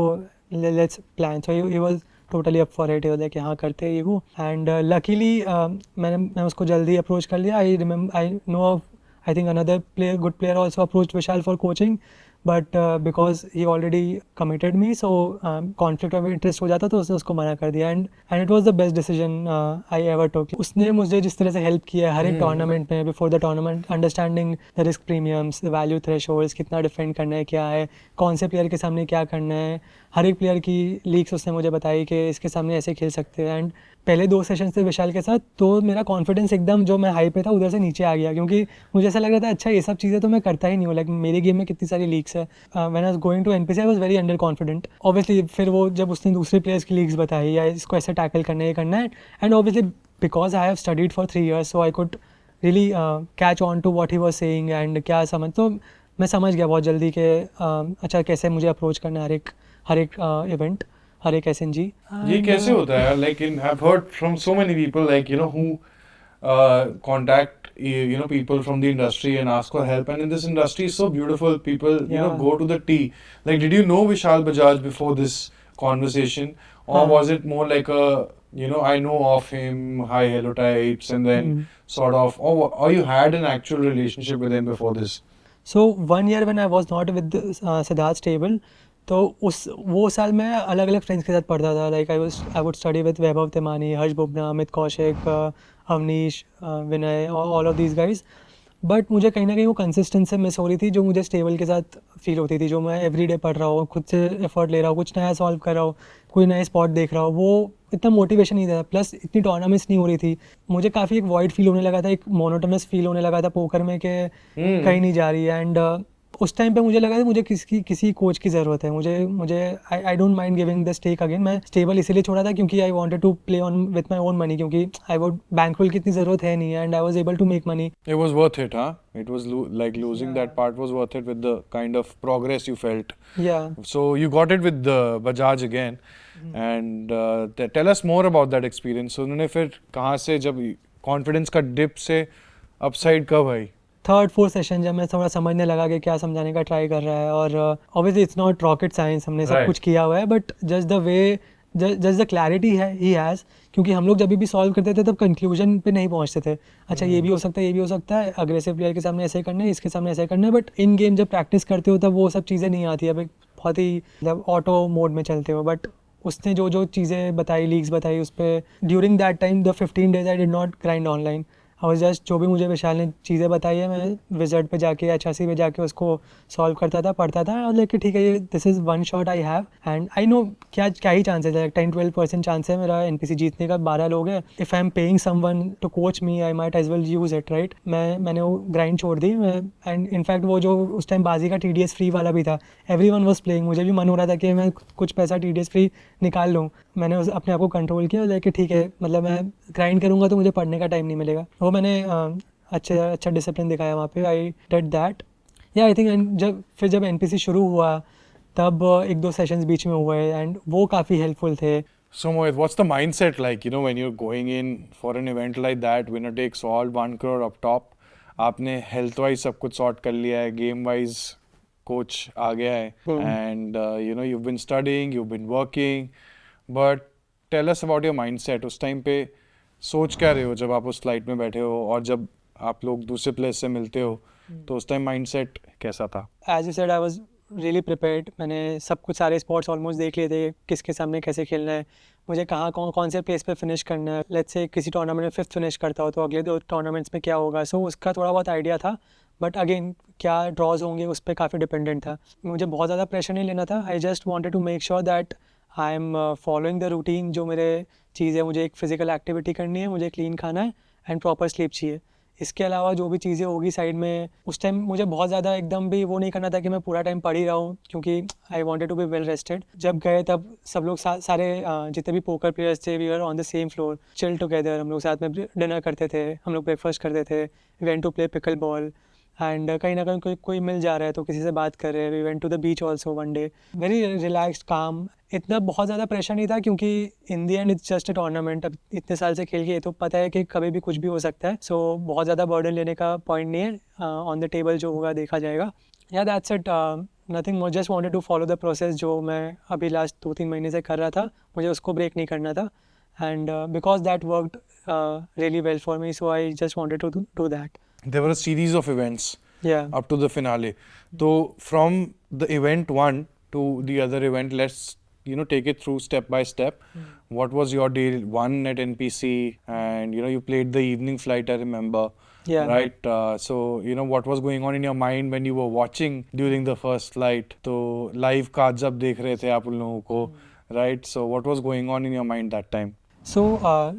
let's plan. So he was totally up for it. He was like, हाँ करते हैं ये वो. And luckily मैं उसको जल्दी approach कर लिया. I know of, I think another good player also approached Vishal for coaching. But because he already committed me, so conflict of interest हो जाता, तो उसने उसको मना कर दिया. And it was the best decision I ever took. उसने मुझे जिस तरह से हेल्प किया हर एक टूर्नामेंट में, before the tournament, understanding the risk premiums, the value thresholds, कितना डिफेंड करना है, क्या है, कौन से प्लेयर के सामने क्या करना है, हर एक प्लेयर की लीक्स उसने मुझे बताई कि इसके सामने ऐसे खेल सकते हैं. एंड पहले 2 सेशंस थे विशाल के साथ, तो मेरा कॉन्फिडेंस एकदम, जो मैं हाई पे था उधर से नीचे आ गया, क्योंकि मुझे ऐसा लग रहा था अच्छा ये सब चीज़ें तो मैं करता ही नहीं हूँ. लाइक मेरे गेम में कितनी सारी लीक्स है. When I was going to NPC I was very under confident. Obviously फिर वो जब उसने दूसरे प्लेयर्स की लीक्स बताई, या इसको ऐसे टैकल करना है, ये करना है, and obviously because I have studied for 3 years, so I could really catch on to what he was saying and क्या समझ. तो मैं समझ गया बहुत जल्दी कि अच्छा कैसे मुझे अप्रोच करना है हर एक इवेंट, हर एक SNG. ये कैसे होता है? Like I've heard from so many people, like who contact people from the industry and ask for help. And in this industry is so beautiful. People go to the T. Like, did you know Vishal Bajaj before this conversation, or was it more like a I know of him, hi hello types, and then sort of, or you had an actual relationship with him before this? So 1 year when I was not with Siddharth Stable, तो वो साल मैं अलग अलग friends के साथ पढ़ता था. Like I would study with Vaibhav Timani, Harsh Bubna, Amit Kaushik, Avnish, Vinay, all of these guys. But मुझे कहीं ना कहीं वो कंसिस्टेंसी मिस हो रही थी जो मुझे स्टेबल के साथ फील होती थी, जो मैं एवरीडे पढ़ रहा हूँ, खुद से एफर्ट ले रहा हूँ, कुछ नया सॉल्व कर रहा हूँ, कोई नए स्पॉट देख रहा हूँ, वो इतना मोटिवेशन नहीं था. प्लस इतनी टूर्नामेंट्स नहीं हो रही थी, मुझे काफ़ी एक वॉइड फील होने लगा था, एक मोनोटोनस फील होने लगा था पोकर में कि कहीं नहीं जा रही है. एंड उस टाइम पे मुझे लगा था मुझे किसी कोच की ज़रूरत है. मुझे I don't mind giving the stake again. मैं स्टेबल इसीलिए छोड़ा था क्योंकि I wanted to play on with my own money, क्योंकि आई वुड बैंकरोल की इतनी ज़रूरत है नहीं, and I was able to make money. It was worth it, huh? It was like losing that part was worth it with the kind of progress you felt. Yeah. So you got it with the Bajaj again, and tell us more about that experience. So उन्होंने फिर कहाँ से, जब confidence का dip से upside कब आई? 3rd-4th session जब मैं थोड़ा समझने लगा कि क्या समझाने का ट्राई कर रहा है, और obviously it's not rocket science, हमने सब कुछ किया हुआ है, बट जस्ट द क्लैरिटी है ही हैज़. क्योंकि हम लोग जब भी सॉल्व करते थे तब कंक्लूजन पे नहीं पहुंचते थे. अच्छा ये भी हो सकता है, ये भी हो सकता है, अग्रेसिव प्लेयर के सामने ऐसे करना है, इसके सामने ऐसे करना है, बट इन गेम जब प्रैक्टिस करते हो तब वो सब चीज़ें नहीं आती है. बहुत ही मतलब ऑटो मोड में चलते हो. बट उसने जो जो चीज़ें बताई, लीक्स बताई, उस पर during that time the 15 days I did not grind online. I was just, जो भी मुझे विशाल ने चीज़ें बताई है, मैं विजट पे जाके HRC पे जाके उसको सॉल्व करता था, पढ़ता था और लेके ठीक है, ये this is one shot I have and I know क्या ही चांसेस है, 10-12% चांस है मेरा NPC जीतने का। 12 लोग हैं, if I am paying someone to coach me I might as well use it, right. मैंने वो ग्राइंड छोड़ दी। एंड इनफैक्ट वो जो उस टाइम बाजी का TDS फ्री वाला भी था, एवरीवन वाज प्लेइंग, मुझे भी मन हो रहा था कि मैं कुछ पैसा TDS फ्री निकाल लूँ। मैंने अपने आप को कंट्रोल किया, लेकिन ठीक है, मतलब मैं ग्राइंड करूँगा तो मुझे पढ़ने का टाइम नहीं मिलेगा। वो मैंने अच्छा डिसिप्लिन दिखाया वहाँ पे, आई डिड दैट। या आई थिंक जब NPC शुरू हुआ तब 1-2 सेशंस बीच में हुए एंड वो काफ़ी हेल्पफुल थे। So Mohit, what's the mindset like, when you're going in for an event like that, winner takes all, 1 crore up top, आपने health wise सब कुछ sort कर लिया है, game wise coach आ गया है, and you've been studying, you've been working, but tell us about your mindset. उस time पे सोच क्या रहे हो जब आप उस flight में बैठे हो और जब आप लोग दूसरे place से मिलते हो, तो उस time mindset कैसा था? As you said, I was really prepared. मैंने सब कुछ, सारे स्पॉट्स ऑलमोस्ट देख लिए थे, किसके सामने कैसे खेलना है, मुझे कहाँ कौन से प्लेस पे फिनिश करना है। लेट्स से किसी टूर्नामेंट में 5th फिनिश करता हो तो अगले 2 टूर्नामेंट्स में क्या होगा, सो उसका थोड़ा बहुत आइडिया था। बट अगेन क्या ड्रॉज होंगे उस पर काफ़ी डिपेंडेंट था। मुझे बहुत ज़्यादा प्रेशर नहीं लेना था। I just wanted to make sure that I am following the routine. जो मेरे चीज़ है, मुझे एक फिजिकल एक्टिविटी करनी है, मुझे क्लीन खाना है एंड प्रॉपर स्लीप चाहिए। इसके अलावा जो भी चीज़ें होगी साइड में, उस टाइम मुझे बहुत ज़्यादा एकदम भी वो नहीं करना था कि मैं पूरा टाइम पढ़ ही रहा हूँ, क्योंकि I wanted to be well rested. जब गए तब सब लोग सारे जितने भी पोकर प्लेयर्स थे, we were on the same floor, chill together. हम लोग साथ में डिनर करते थे, हम लोग ब्रेकफास्ट करते थे, went to play pickleball and कहीं ना कहीं कोई मिल जा रहा है तो किसी से बात कर रहे हैं। We went to the beach also one day, very relaxed calm. इतना बहुत ज़्यादा प्रेशर नहीं था क्योंकि in the end it's just a tournament. अब इतने साल से खेल के ये तो पता है कि कभी भी कुछ भी हो सकता है, सो बहुत ज़्यादा बर्डन लेने का पॉइंट नहीं है। ऑन द टेबल जो होगा देखा जाएगा। या that's it, nothing more, just wanted to follow the process जो मैं अभी लास्ट 2-3 महीने से कर रहा था, मुझे उसको ब्रेक नहीं करना था। And because that worked really well for me, so I just wanted to do that. There were a series of events Yeah. up to the finale. So from the event 1 to the other event, let's take it through step by step. What was your day 1 at NPC? And you played the evening flight, I remember. Yeah. Right. So what was going on in your mind when you were watching during the first flight? तो live cards अब देख रहे थे आप उन लोगों को, right? So what was going on in your mind that time? So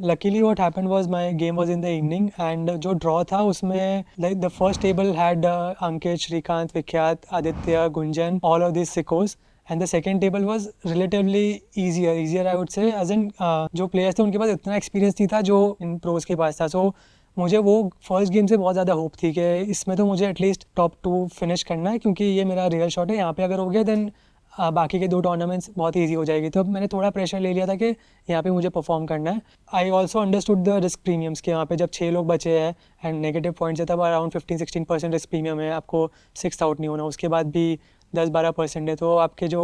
luckily what happened was my game was in the evening and जो draw था उसमें like the first table had Ankit, Shrikant, Vikhyat, Aditya, Gunjan, all of these sickos, and the second table was relatively easier I would say, as in जो players थे उनके पास इतना experience नहीं था जो इन pros के पास था। So मुझे वो फर्स्ट गेम से बहुत ज़्यादा होप थी कि इसमें तो मुझे एटलीस्ट टॉप 2 फिनिश करना है, क्योंकि ये मेरा रियल शॉट है। यहाँ पे अगर हो गया देन बाकी के 2 टूर्नामेंट्स बहुत ईजी हो जाएगी। तो अब मैंने थोड़ा प्रेशर ले लिया था कि यहाँ पे मुझे परफॉर्म करना है। I also understood the risk premiums के यहाँ पे जब 6 लोग बचे हैं एंड नेगेटिव पॉइंट्स है, तब अराउंड 15-16% रिस्क प्रीमियम है, आपको 6th आउट नहीं होना, उसके बाद भी 10-12% है। तो आपके जो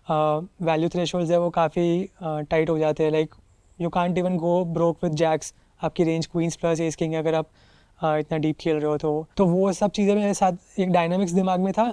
वैल्यू थ्रेशोल्ड्स है वो काफ़ी टाइट हो जाते हैं। Like you can't even go broke with jacks, आपकी range queens plus ace king है अगर आप इतना डीप खेल रहे हो तो वो सब चीज़ें मेरे साथ एक डायनामिक्स दिमाग में था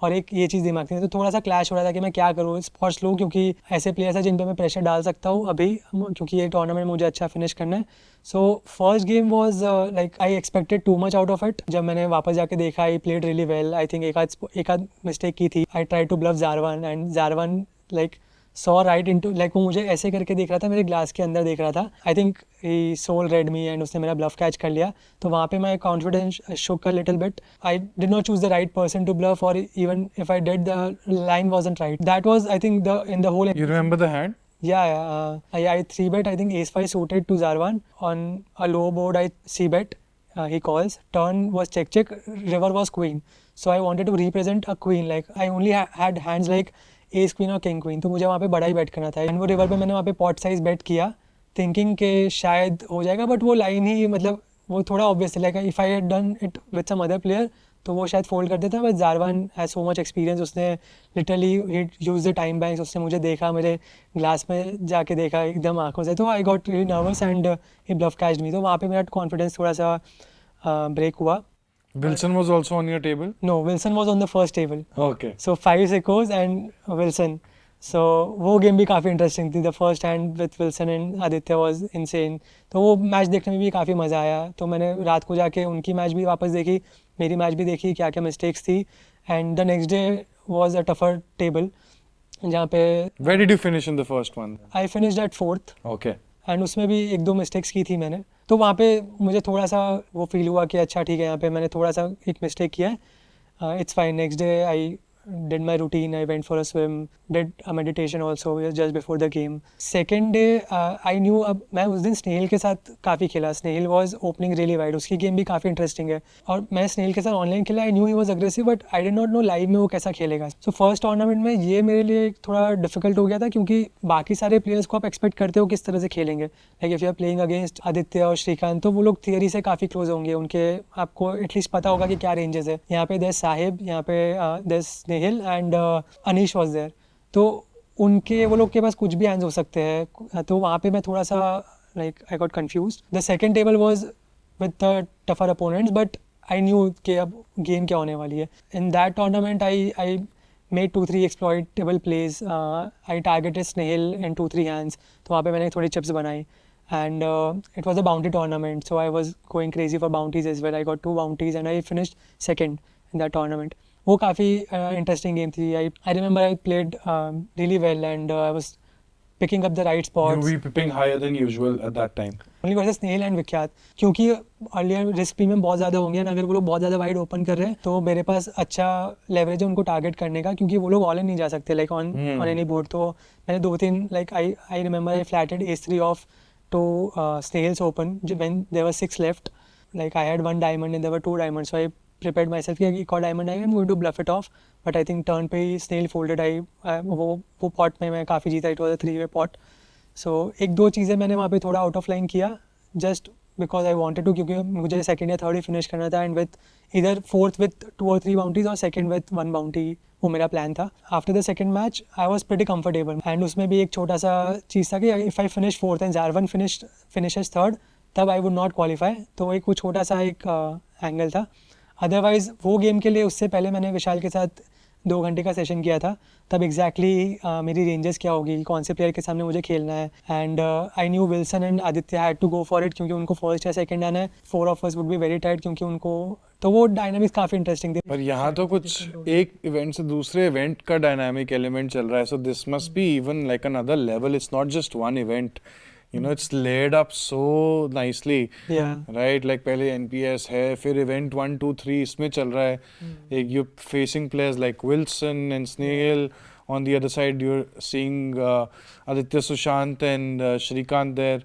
और एक ये चीज़ दिमाग में, तो थोड़ा सा क्लैश हो रहा था कि मैं क्या करूँ। स्पॉट्स लूँ क्योंकि ऐसे प्लेयर्स हैं जिन पे मैं प्रेशर डाल सकता हूँ अभी, क्योंकि ये टूर्नामेंट मुझे अच्छा फिनिश करना है। So first game was like I expected too much out of it. जब मैंने वापस जाके देखा, I played really well. I think एक आध मिस्टेक की थी। I try to bluff Zarwan and Zarwan like saw right into, like वो मुझे ऐसे करके देख रहा था, मेरे ग्लास के अंदर देख रहा था। I think he soul read me and उसने मेरा ब्लफ कैच कर लिया। तो वहाँ पे मैं confidence shook a little bit. I did not choose the right person to bluff, और even if I did the line wasn't right. That was I think the in the hole. You remember the hand? Yeah, I 3-bet, I think ace 5 suited to Zarwan. On a low board I c-bet, he calls. Turn was check, river was queen. So I wanted to represent a queen, like I only had hands like ace queen और king queen, तो मुझे वहाँ पे बड़ा ही bet करना था। And वो river पे मैंने वहाँ पे पॉट साइज bet किया, थिंकिंग के शायद हो जाएगा, बट वो लाइन ही मतलब वो थोड़ा ऑब्वियस था। Like if I had done it with some other player तो वो शायद फोल्ड कर देता। But Zarwan has so much experience, उसने literally use the time banks. उसने मुझे देखा, मेरे ग्लास में जाके देखा एकदम आंखों से, तो I got really nervous and he bluff catched me. तो वहाँ पे मेरा कॉन्फिडेंस थोड़ा सा ब्रेक हुआ। Wilson was also on your table? No, Wilson was on the first table. Okay. So 5 sickos and Wilson. सो वो गेम भी काफ़ी इंटरेस्टिंग थी. The first hand with Wilson and Aditya was insane. तो वो मैच देखने में भी काफ़ी मज़ा आया. तो मैंने रात को जाके उनकी मैच भी वापस देखी, मेरी मैच भी देखी, क्या क्या मिस्टेक्स थी. And the next day was a tougher table जहाँ पे Where did you finish in the first one? I finished at fourth. Okay. And उसमें भी एक दो मिस्टेक्स की थी मैंने. तो वहाँ पे मुझे थोड़ा सा वो फील हुआ कि अच्छा ठीक है, यहाँ पे मैंने थोड़ा सा एक मिस्टेक किया है. It's fine. Next day I did my routine. I went for a swim, did a meditation also just before the game. Second day I knew. अब मैं उस दिन स्नेहिल के साथ काफ़ी खेला. स्नेहिल was opening really wide. उसकी गेम भी काफ़ी इंटरेस्टिंग है. और मैं स्नेहिल के साथ ऑनलाइन खेला. I knew he was aggressive but I did not know live में वो कैसा खेलेगा. सो फर्स्ट टूर्नामेंट में ये मेरे लिए थोड़ा डिफिकल्ट हो गया था, क्योंकि बाकी सारे प्लेयर्स को आप एक्सपेक्ट करते हो किस तरह से खेलेंगे. Like if you are playing against Aditya और श्रीकांत, तो वो लोग थियरी से काफ़ी क्लोज होंगे. उनके आपको एटलीस्ट पता होगा कि क्या रेंजेस है. यहाँ पे देयर साहिब, यहाँ पे there Snehil and Anish was there. तो उनके वो लोग के पास कुछ भी हैंड्स हो सकते हैं. तो वहाँ पे मैं थोड़ा सा like I got confuse. The second table was with the tougher opponents, but I knew कि अब गेम क्या होने वाली है. In that tournament I made 2-3 exploitable plays. I targeted Snehil in 2-3 hands. तो वहाँ पे मैंने थोड़ी chips बनाई. And it was a bounty tournament, so I was going crazy for bounties as well. I got 2 bounties and I finished second in that tournament. वो काफ़ी interesting game थी. I remember I played really well and I was picking up the right You spots. were pipping higher than usual at that time. Only versus Snehil and विख्यात, क्योंकि earlier risk premium बहुत ज़्यादा होंगे. And अगर वो लोग बहुत ज़्यादा वाइड ओपन कर रहे हैं तो मेरे पास अच्छा लेवरेज है उनको टारगेट करने का, क्योंकि वो लोग ऑल इन नहीं जा सकते लाइक ऑन एनी बोर्ड. तो मैंने 2-3 like I remember I flatted एस3 off to Snehil's open when there were 6 left. Like I had 1 diamond and there were 2 diamond. So I prepared myself कि एक और diamond आएगा, I am going to bluff it off. But I think turn पे ही स्नेहिल folded. वो pot में मैं काफ़ी जीता. इट वॉज अ 3-वे पॉट. सो एक दो चीज़ें मैंने वहाँ पे थोड़ा आउट ऑफ लाइन किया just because I wanted to, क्योंकि मुझे सेकंड या थर्ड ही फिनिश करना था. एंड विथ इधर फोर्थ विथ 2 और 3 बाउंटीज और सेकंड विथ 1 बाउंटी, वो मेरा प्लान था. After the second match I was pretty comfortable. And उसमें भी एक छोटा सा चीज़ था कि if I finish fourth and Zarwan finishes third, तब आई वुड नॉट क्वालिफाई. तो एक वो छोटा सा एक एंगल था. अदरवाइज़ वो गेम के लिए उससे पहले मैंने विशाल के साथ 2 घंटे का सेशन किया था. तब एग्जैक्टली मेरी रेंजेस क्या होगी, कौन से प्लेयर के सामने मुझे खेलना है. And I knew Wilson and Aditya had to go for it, क्योंकि उनको फर्स्ट या सेकंड आना है. 4 of us would be very tight, क्योंकि उनको तो वो डायनामिक्स काफ़ी इंटरेस्टिंग थी. पर यहाँ तो कुछ एक इवेंट से दूसरे इवेंट का डायनामिक एलिमेंट चल रहा है. So this must be even like another level. It's not just one event. You know, it's laid up so nicely. Yeah. Right? Like पहले NPS है, फिर event 1, 2, 3 इसमें चल रहा है. एक you're facing players like Wilson and Snail. On the other side, you're seeing Aditya Sushant and Shrikant there.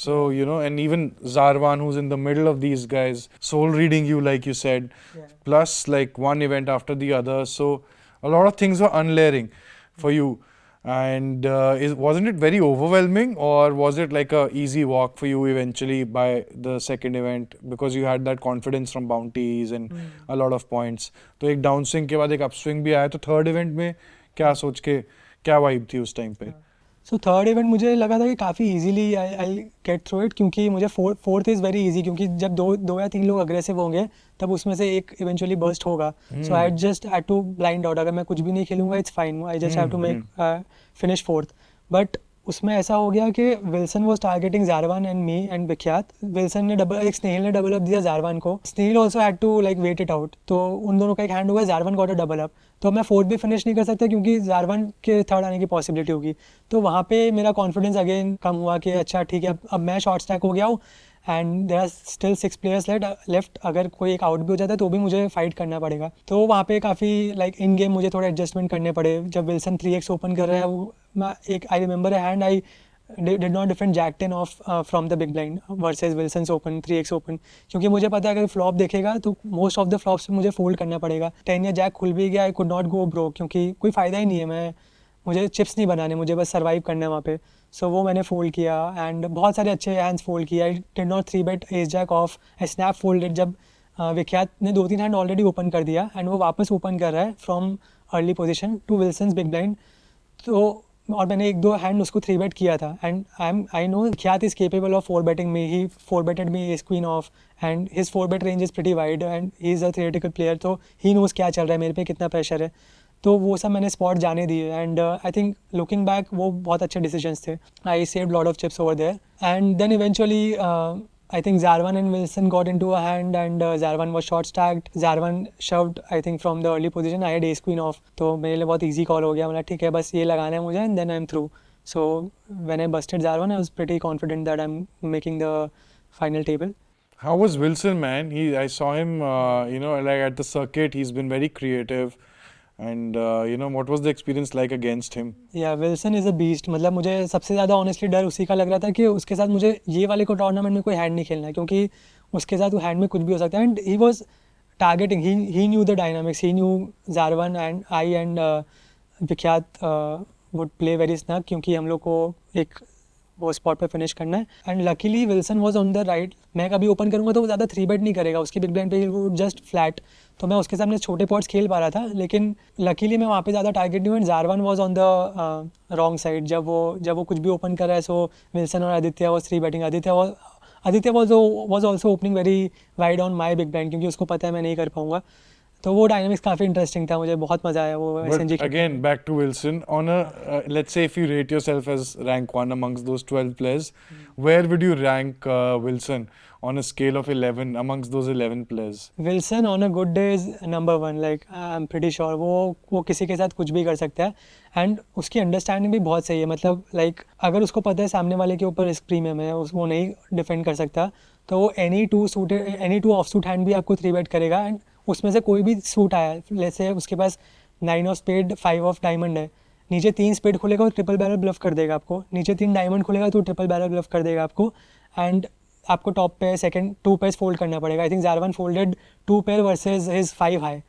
So, you know, and even Zarwan, who's in the middle of these guys, soul reading you, like you said. Yeah. Plus, like one event after the other. So, a lot of things were unlayering for you. And wasn't it very overwhelming, or was it like a easy walk for you eventually by the second event, because you had that confidence from bounties and a lot of points? तो एक downswing के बाद एक upswing भी आया. तो third event में क्या सोच के क्या vibe थी उस टाइम पे? सो थर्ड इवेंट मुझे लगा था कि काफ़ी easily I get through it, क्योंकि मुझे फोर्थ इज़ वेरी इजी, क्योंकि जब दो या 3 लोग अग्रेसिव होंगे तब उसमें से एक इवेंचुअली बर्स्ट होगा. So I just had to blind out. अगर मैं कुछ भी नहीं खेलूंगा it's fine, I just have to make finish fourth. But उसमें ऐसा हो गया कि Wilson was targeting Zarwan and me and Vikhyat. Wilson ने स्नेहिल ने डबल अप दिया जारवान को. Snehil also had to like wait it out. तो उन दोनों का एक हैंड हुआ, Zarwan got a double up. तो मैं फोर्थ भी फिनिश नहीं कर सकता, क्योंकि जारवान के थर्ड आने की पॉसिबिलिटी होगी. तो वहाँ पे मेरा कॉन्फिडेंस अगेन कम हुआ कि अच्छा ठीक है, अब मैं शॉर्ट स्टैक हो गया हूँ and there are still 6 players left. अगर कोई एक आउट भी हो जाता है तो भी मुझे फाइट करना पड़ेगा. तो वहाँ पे काफ़ी लाइक इन गेम मुझे थोड़ा एडजस्टमेंट करने पड़े. जब विल्सन 3x ओपन कर रहा है, वो मैं एक I remember a hand I did not defend Jack 10 off from the big blind versus Wilson's open 3x open, क्योंकि मुझे पता है अगर फ्लॉप देखेगा तो मोस्ट ऑफ द फ्लॉप्स मुझे फोल्ड करना पड़ेगा. 10 या जैक खुल भी गया, आई कुड नॉट गो ब्रो, क्योंकि कोई फ़ायदा ही नहीं है. मुझे चिप्स नहीं बनाने, मुझे बस सर्वाइव करना है वहाँ पे. सो वो मैंने फोल्ड किया एंड बहुत सारे अच्छे हैंड्स फोल्ड किया. I did not 3-bet ace jack off. I snap folded जब विख्यात ने 2-3 हैंड ऑलरेडी ओपन कर दिया एंड वो वापस ओपन कर रहा है from early position to Wilson's big blind. तो और मैंने 1-2 हैंड उसको 3-bet किया था. And I know Vikhyat is capable of 4-betting me. He 4-betted me ace queen off and his 4-bet range is pretty wide and he is a theoretical player. तो he nose क्या चल रहा है, मेरे पे कितना प्रेशर है. तो वो सब मैंने स्पॉट जाने दिए and I think looking back वो बहुत अच्छे डिसीजंस थे. I saved lot of chips over there and then eventually I think Zarvan and Wilson got into a hand and Zarvan was short stacked. Zarvan shoved I think from the early position. I had ace queen off. तो मेरे लिए बहुत easy call हो गया. मतलब ठीक है बस ये लगाना है मुझे and then I'm through. So when I busted Zarvan, I was pretty confident that I'm making the final table. How was Wilson, man? I saw him, like at the circuit. He's been very creative. And what was the experience like against him? या Wilson is a beast. मतलब मुझे सबसे ज़्यादा honestly डर उसी का लग रहा था कि उसके साथ मुझे ये वाले को टूर्नामेंट में कोई हैंड नहीं खेलना है, क्योंकि उसके साथ वो हैंड में कुछ भी हो सकता है. And he was targeting, he knew the dynamics, he knew Zarwan and I and Vikhyat would play very snack, क्योंकि हम लोग को एक वो स्पॉट पे फिनिश करना है. And luckily Wilson was on the right. मैं कभी ओपन करूँगा तो वो ज़्यादा 3 बेट नहीं करेगा, उसकी बिग ब्लाइंड पे वो जस्ट फ्लैट. तो मैं उसके सामने छोटे पॉट्स खेल पा रहा था, लेकिन लकीली मैं वहाँ पे ज़्यादा टारगेट नहीं हुआ. And Zarwan was on the wrong side. जब वो कुछ भी ओपन कर रहा है, सो विल्सन और Aditya was 3 betting. Aditya was also opening very wide on my big blind, क्योंकि उसको पता है मैं नहीं कर पाऊँगा. तो वो डायनामिक्स काफ़ी इंटरेस्टिंग था, मुझे बहुत मज़ा आया वो SNG. But again, back to Wilson. On a let's say if you rate yourself as rank 1 amongst those 12 players, where would you rank Wilson on a scale of 11 amongst those 11 players? Wilson on a good day is number 1. Like I am pretty sure वो किसी के साथ कुछ भी कर सकता है. And उसकी अंडरस्टैंडिंग भी बहुत सही है. मतलब लाइक अगर उसको पता है सामने वाले के ऊपर रिस्क प्रीमियम है, वो नहीं डिफेंड कर सकता, तो वो any two of suit hand भी आपको 3 बेट करेगा. एंड उसमें से कोई भी सूट आया, जैसे उसके पास 9 ऑफ स्पेड 5 ऑफ डायमंड है, नीचे 3 स्पेड खुलेगा तो ट्रिपल बैरल ब्लफ कर देगा आपको, नीचे 3 डायमंड खुलेगा तो ट्रिपल बैरल ब्लफ कर देगा आपको. एंड आपको टॉप पे सेकंड 2 पेयर्स फोल्ड करना पड़ेगा. I think Zarwan folded 2 pair versus his 5 high.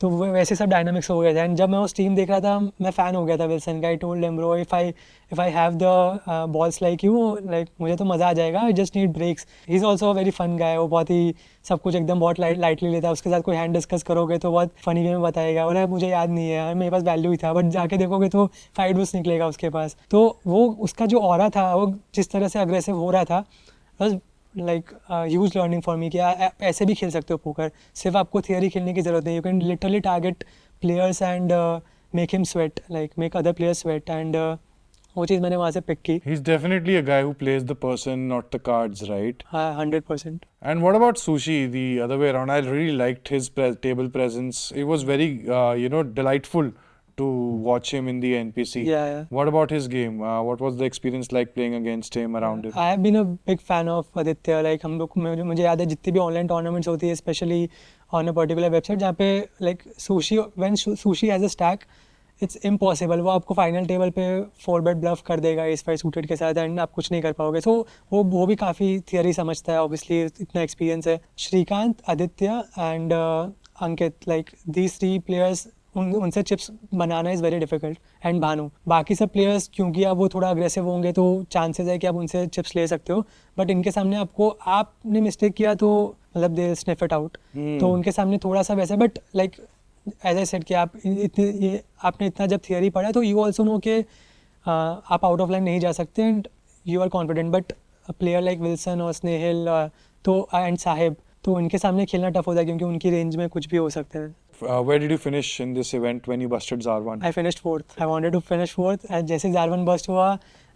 तो वो वैसे सब डायनामिक्स हो गए थे. एंड जब मैं उस टीम देख रहा था, मैं फ़ैन हो गया था विल्सन का. I told him bro, if I have the balls like you, like मुझे तो मज़ा आ जाएगा. I just need breaks. He is also very fun guy. वो बहुत ही सब कुछ एकदम बहुत लाइटली लेता है. उसके साथ कोई हैंड डिस्कस करोगे तो बहुत फ़नी वे में बताएगा. और मुझे याद नहीं है यार, मेरे पास वैल्यू ही था, बट जाके देखोगे तो 5 डूस निकलेगा उसके पास. तो वो उसका जो ऑरा था, वो जिस तरह से अग्रेसिव हो रहा था, बस like huge learning for me कि आप ऐसे भी खेल सकते हो पोकर. सिर्फ आपको थियरी खेलने की ज़रूरत नहीं. You can literally target players and make him sweat, like make other players sweat. And वो चीज़ मैंने वहाँ से पिक की. He's definitely a guy who plays the person, not the cards, right? हाँ, 100%. And what about Sushi, the other way around? I really liked his table presence. It was very, delightful to watch him in the NPC. Yeah. What about his game? What was the experience like playing against him, around him? I have been a big fan of Aditya. Like हम लोग, मुझे याद है जितनी भी online tournaments होती है, specially on a particular website, जहाँ पे like sushi has a stack, it's impossible. वो आपको फाइनल टेबल पे 4 बेट ब्लफ कर देगा इस 5 सूटेड के साथ, एंड आप कुछ नहीं कर पाओगे. सो वो भी काफ़ी थियरी समझता है, ऑब्वियसली इतना एक्सपीरियंस है. Shrikant, Aditya and Ankit, like these 3 players, उनसे चिप्स बनाना is very difficult. And Bhanu, बाकी सब प्लेयर्स क्योंकि अब वो थोड़ा अग्रेसिव होंगे तो चांसेस है कि आप उनसे चिप्स ले सकते हो, बट इनके सामने आपने मिस्टेक किया तो मतलब दे स्निफ इट आउट. तो उनके सामने थोड़ा सा वैसे, but like as I said कि आपने इतना जब थियरी पढ़ा तो यू ऑल्सो नो कि आप आउट ऑफ लाइन नहीं जा सकते, and you are confident. But player like Wilson और स्नेहिल तो एंड साहिब, तो उनके सामने खेलना टफ होता है, क्योंकि उनकी रेंज में कुछ भी हो सकता है. Where did you finish in this event when you busted Zarwan? I finished 4th. I wanted to finish 4th. And जैसे Zarwan bust हुआ,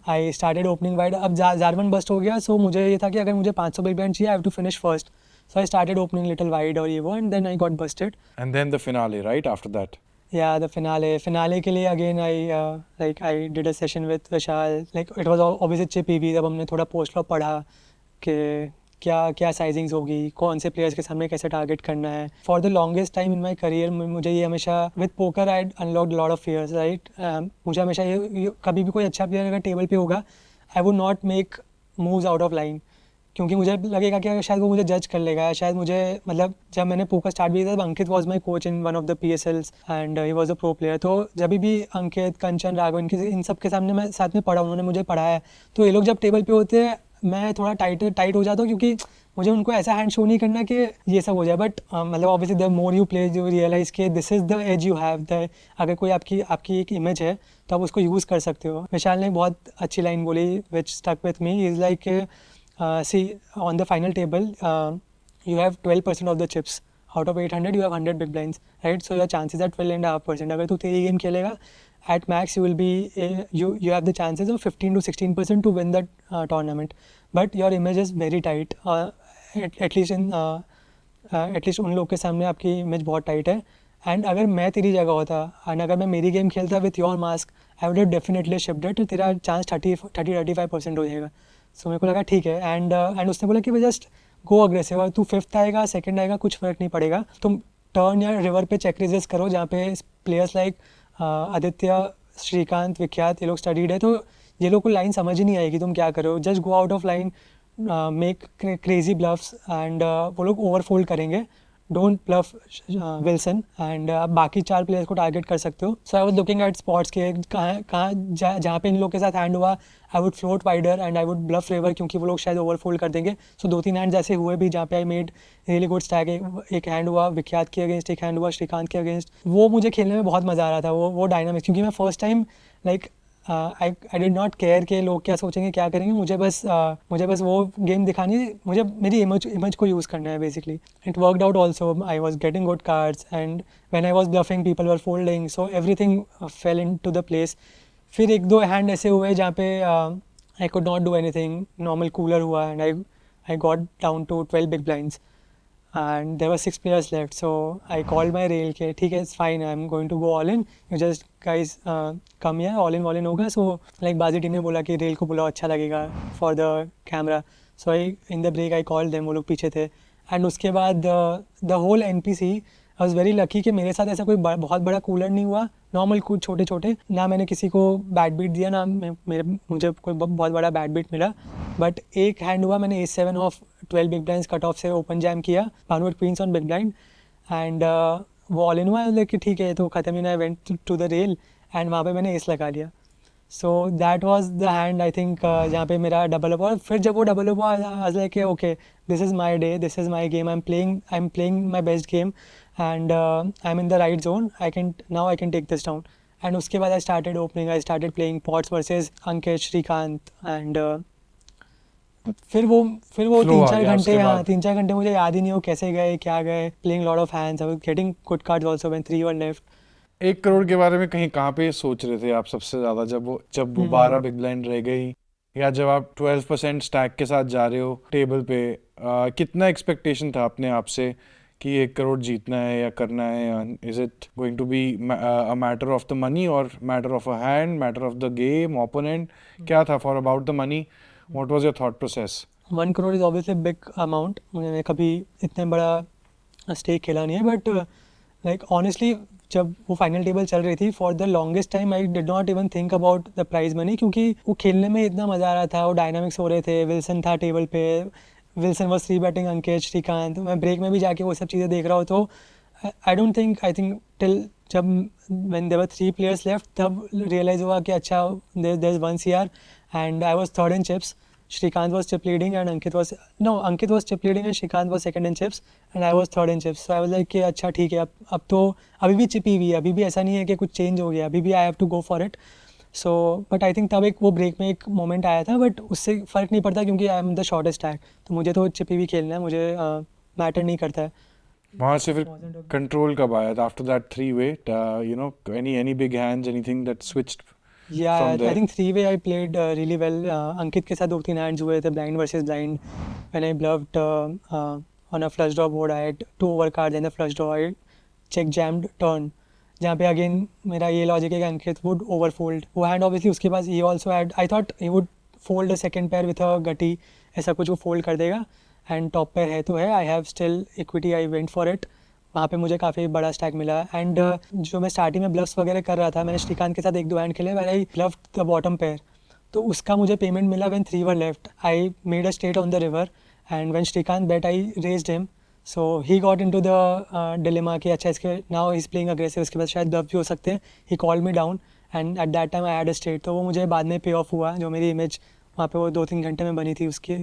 I started opening wide. अब Zarwan bust हो गया, so मुझे ये था कि अगर मुझे 500 बिग ब्लाइंड चाहिए, I have to finish first. So I started opening little wide और ये वो, and then I got busted. And then the finale, right after that? Yeah, the finale. Finale के लिए again I did a session with Vishal. Like it was obviously chip EV. तब हमने थोड़ा post flop पढ़ा कि क्या साइजिंग्स होगी, कौन से प्लेयर्स के सामने कैसे टारगेट करना है. For the longest time in my career मुझे ये हमेशा with poker I unlocked lot of fears, right. मुझे हमेशा ये कभी भी कोई अच्छा प्लेयर अगर टेबल पे होगा, I would not make moves out of line, क्योंकि मुझे लगेगा कि शायद वो मुझे जज कर लेगा. शायद मुझे, मतलब जब मैंने पोकर स्टार्ट भी किया था, Ankit was my coach in one of the PSLs and he was a pro player. तो जब भी अंकित, कंचन, राघव, इन सब के सामने मैं साथ में पढ़ा, उन्होंने मुझे पढ़ाया. तो ये लोग जब टेबल पे होते हैं, मैं थोड़ा टाइट हो जाता हूँ, क्योंकि मुझे उनको ऐसा हैंड शो नहीं करना कि ये सब हो जाए. बट मतलब obviously the more you play you realise के this is the edge you have. The अगर कोई आपकी एक इमेज है तो आप उसको यूज़ कर सकते हो. विशाल ने बहुत अच्छी लाइन बोली which stuck with me. Is like see on the final table you have 12% of the chips out of 800 you have 100 big blinds, right? So your chances are 12.5%. अगर तू तेरी गेम खेलेगा at max you will be you have the chances of 15 to 16% to win that tournament, but your image is very tight, at least in at least उन लोग के सामने आपकी image बहुत टाइट है. एंड अगर मैं तेरी जगह होता एंड अगर मैं मेरी गेम खेलता with your mask, I would have definitely shift it, तो तेरा चांस 35% हो जाएगा. सो मेरे को लगा ठीक है. एंड उसने बोला कि भाई जस्ट गो अग्रेसिव, और तू फिफ्थ आएगा सेकंड आएगा कुछ फ़र्क नहीं पड़ेगा, तुम टर्न या रिवर पे चेक रेजेस करो जहाँ पे प्लेयर्स लाइक आदित्य, श्रीकांत, विख्यात ये लोग स्टडीड है, तो ये लोग को लाइन समझ ही नहीं आएगी तुम क्या करो. Just go out of line, make crazy bluffs and वो लोग ओवरफोल्ड करेंगे. डोंट ब्लफ विल्सन, एंड आप बाकी 4 प्लेयर्स को टारगेट कर सकते हो. So I was looking at spots के कहाँ जहाँ पे इन लोग के साथ हैंड हुआ, I would float wider and I would bluff river, क्योंकि वो लोग शायद ओवरफोल्ड कर देंगे. सो 2-3 हैंड जैसे हुए भी जहाँ पे I made really good stack. एक हैंड हुआ विख्यात के अगेंस्ट, एक हैंड हुआ श्रीकांत के अगेंस्ट. वो मुझे खेलने में बहुत मज़ा आ रहा था, वो डायनामिक्स, क्योंकि मैं first time like I did not care कि लोग क्या सोचेंगे क्या करेंगे. मुझे बस वो गेम दिखानी है, मुझे मेरी इमेज को यूज़ करना है basically. It worked out also, I was getting good cards and when I was bluffing people were folding, so everything fell into the place. फिर 1-2 हैंड ऐसे हुए जहाँ पे I could not do anything, normal cooler हुआ and I got down to 12 big blinds and there were 6 players left. So I called my rail के ठीक है, it's fine, I'm going to go all in, you just guys come here, all in होगा. So like बाजी team ने बोला कि rail को बुलाओ, अच्छा लगेगा for the camera. So in the break I called them, वो लोग पीछे थे. एंड उसके बाद the whole NPC, I was very lucky कि मेरे साथ ऐसा कोई बहुत बड़ा कूलर नहीं हुआ, नॉर्मल कुछ छोटे छोटे, ना मैंने किसी को बैड बीट दिया, ना मुझे कोई बहुत बड़ा बैड बीट मिला. बट एक हैंड हुआ, मैंने A7 off 12 big blinds cut off से ओपन जैम किया, भानुवट queens on big blind, and वो ऑल इन हुआ. लेकिन ठीक है तो ख़त्म ही ना, went to the rail and वहाँ पे मैंने एस लगा लिया. So that was the hand I think जहाँ पे मेरा डबल अप. और फिर जब वो डबल अप हुआ, I like okay this is my day, this is my game, I am playing my best game and I am in the right zone, I can take this down. And उसके बाद I started opening, I started playing pots versus Ankit, Shrikant and फिर वो Flow तीन आ चार गया घंटे उसके हाँ बाद. 3-4 घंटे मुझे याद ही नहीं हो कैसे गए क्या गए. Playing lot of hands, I was getting good cards also when 3 were left. 1 crore के बारे में कहीं कहाँ पे सोच रहे थे आप सबसे ज्यादा, जब वो 12 बिग ब्लाइंड रह गई, या जब आप 12% स्टैक के साथ जा रहे हो टेबल पे, कितना एक्सपेक्टेशन था अपने आप से कि 1 करोड़ जीतना है या करना है? Is it going to be a matter of the money और matter of a hand, matter of the game, opponent? क्या था for about the money? What was your thought process? 1 crore is obviously big amount. मैंने कभी इतने बड़ा stake खेला नहीं है, बट लाइक ऑनेस्टली जब वो फाइनल टेबल चल रही थी, for the longest time I did not even think about the prize money, क्योंकि वो खेलने में इतना मज़ा आ रहा था, वो डायनामिक्स हो रहे थे, विल्सन था टेबल पे, विल्सन वॉज 3 बैटिंग अंकित, श्रीकांत. मैं ब्रेक में भी जाके वो सब चीज़ें देख रहा हूँ, तो आई थिंक टिल जब when there were 3 players left तब रियलाइज़ हुआ कि अच्छा there is 1 CR and I was third in chips. Shrikant was chip leading and Ankit was chip leading and Shrikant was second in chips and I was third in chips. So I was like कि अच्छा ठीक है, अब तो अभी भी चिपी हुई है, अभी भी ऐसा नहीं है कि कुछ चेंज हो गया, अभी भी I have to go for it. So but I think तब एक वो ब्रेक में एक मोमेंट आया था, बट उससे फ़र्क नहीं पड़ता क्योंकि I am the shortest tag, तो मुझे तो चिपी हुई खेलना है, मुझे मैटर नहीं करता है. वहाँ से फिर कंट्रोल कब आया था after that 3-way? Any big hands, anything that switched Yeah, from I there? think 3-way I played really well. अंकित के साथ 2-3 हैंड्स हुए थे, blind versus blind. When I bluffed on a flush draw board, I had 2 over cards and the flush draw. I check jammed turn. जहाँ पे again मेरा ये logic है कि अंकित वुड ओवरफोल्ड. वो हैंड ऑब्वियसली उसके पास ही also had, I thought he would fold a second pair with a गटी, ऐसा कुछ वो फोल्ड कर देगा. एंड टॉप पेयर है तो है, I have still equity, I went for it. वहाँ पे मुझे काफ़ी बड़ा स्टैक मिला. एंड जो मैं स्टार्टिंग में ब्लफ्स वगैरह कर रहा था, मैंने श्रीकांत के साथ 1-2 हैंड खेले, when I bluffed the bottom pair, तो उसका मुझे पेमेंट मिला when 3 were left. I made a straight on the river and when Shrikant bet I raised him, so he got into the dilemma कि अच्छा इसके now he is playing aggressive, इसके बाद शायद ब्लफ भी हो सकते हैं. He called me down and at that time I had a straight, तो वो मुझे बाद में पे ऑफ हुआ, जो मेरी इमेज वहाँ पे वो 2-3 घंटे में बनी थी उसकी.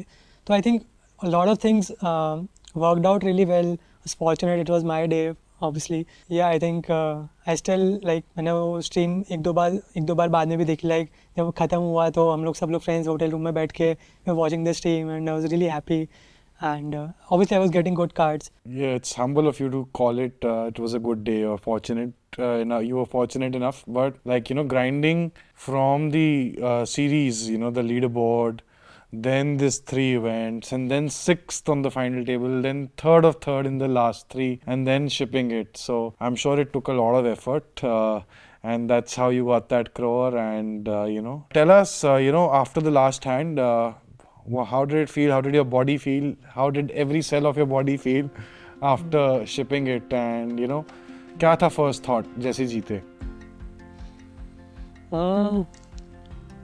तो I think a lot of things worked out really well. I was fortunate, it was my day obviously. Yeah, I think I still like, मैंने वो स्ट्रीम एक दो बार बाद में भी देखी. लाइक जब ख़त्म हुआ तो हम लोग सब लोग फ्रेंड्स होटल रूम में बैठ के वे watching the stream and I was really happy. and obviously I was getting good cards. Yeah, it's humble of you to call it. It was a good day. Or fortunate. You were fortunate enough. But like grinding from the series, the leaderboard, then this three events, and then sixth on the final table, then third of third in the last three, and then shipping it. So I'm sure it took a lot of effort. And that's how you got that crore. And tell us, after the last hand, how did it feel? How did your body feel? How did every cell of your body feel after shipping it? And क्या था first thought जैसे जीते?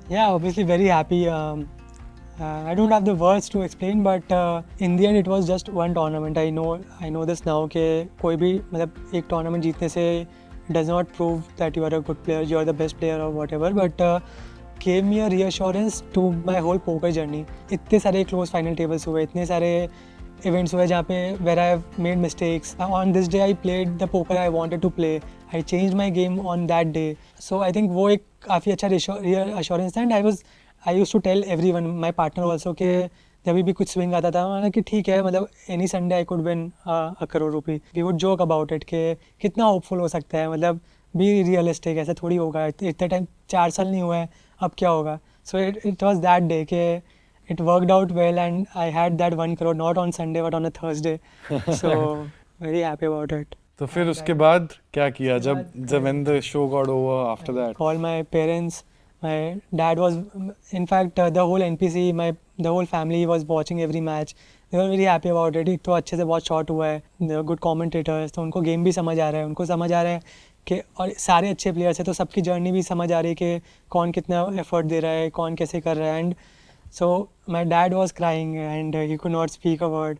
Yeah, obviously very happy. I don't have the words to explain, but in the end it was just one tournament. I know this now कि कोई भी मतलब एक tournament जीतने से does not prove that you are a good player, you are the best player or whatever, but gave me a reassurance to my whole poker journey. इतने सारे close final tables हुए, इतने सारे events हुए जहाँ पे where I have made mistakes. On this day I played the poker I wanted to play. I changed my game on that day. So I think वो एक काफ़ी अच्छा reassurance था, and I used to tell everyone, my partner also, कि जब भी कुछ swing आता था मैंने कि ठीक है मतलब any Sunday I could win a crore rupee. We would joke about it कि कितना होपफुल हो सकता है, मतलब बी रियलिस्टिक, ऐसा थोड़ी होगा, इतने टाइम 4 साल नहीं हुआ है, अब क्या होगा. सो इट वॉज दैट डे कि it worked out well and I had that 1 crore not on Sunday but on a Thursday. So very happy about it. तो फिर उसके बाद क्या किया जब when the show got over after that? Called my parents. My dad was, in fact, the whole NPC, the whole family was watching every match. They were very happy about it. तो अच्छे से बहुत shot हुआ है. They were good commentators. तो उनको game भी समझ आ रहा है. उनको समझ आ रहा है कि और सारे अच्छे प्लेयर्स हैं तो सबकी जर्नी भी समझ आ रही है कि कौन कितना एफर्ट दे रहा है, कौन कैसे कर रहा है. And so my dad was crying and he could not speak a word.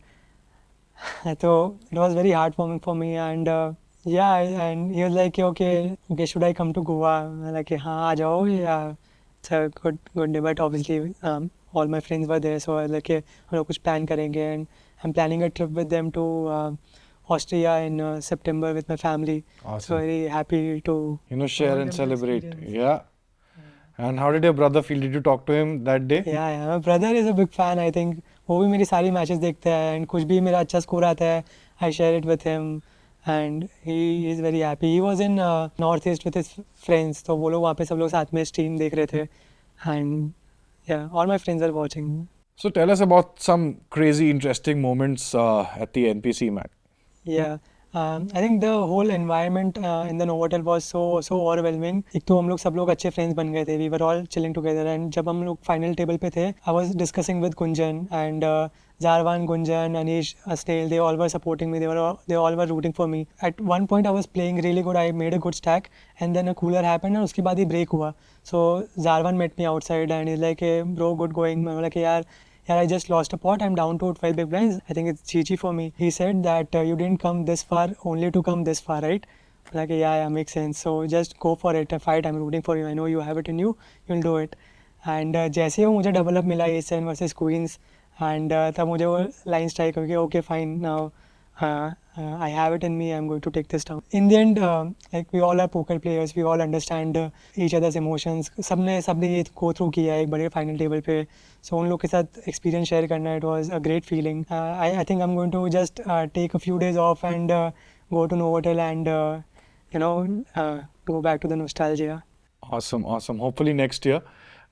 So it was very heartwarming for me, and yeah, and he was like, okay, should I come to Goa? I'm like, हाँ आ जाओ. Yeah, it's a good day, but obviously all my friends were there, so I was like, हम लोग कुछ plan करेंगे, and I'm planning a trip with them to Austria in September with my family. Awesome. So very happy to share and celebrate. Yeah. And how did your brother feel? Did you talk to him that day? Yeah, my brother is a big fan. I think वो भी मेरी सारी matches देखता है, and कुछ भी मेरा अच्छा स्कोर आता है I share it with him, and he is very happy. He was in north east with his friends, तो वो लोग वहाँ पे सब लोग साथ में स्ट्रीम देख रहे थे, एंड या all my friends are watching. So tell us about some crazy interesting moments at the NPC match. Yeah. I think the whole environment in the Novotel was so overwhelming. एक तो हम लोग सब लोग अच्छे friends बन गए थे. We were all chilling together, and जब हम लोग final table पे थे, I was discussing with Gunjan, and Zarvan, Gunjan, Anish, Snail, they all were supporting me. They all were rooting for me. At one point I was playing really good. I made a good stack, and then a cooler happened, and उसके बाद ही break हुआ. So Zarvan met me outside, and he's like, hey, bro, good going. मैं बोला कि यार, I just lost a pot. I'm down to 12 big blinds. I think it's GG for me. He said that you didn't come this far only to come this far, right? Like, yeah, makes sense. So just go for it. Fight. I'm rooting for you. I know you have it in you. You'll do it. And जैसे ही मुझे double up मिला aces versus queens, and तब मुझे वो line strike हो गया, okay fine, now I have it in me. I'm going to take this down. In the end, like we all are poker players. We all understand each other's emotions. सबने ये go through किया है एक बड़े final table पे. So उन लोग के साथ experience share करना, it was a great feeling. I think I'm going to just take a few days off and go to Novotel and go back to the nostalgia. Awesome. Hopefully next year,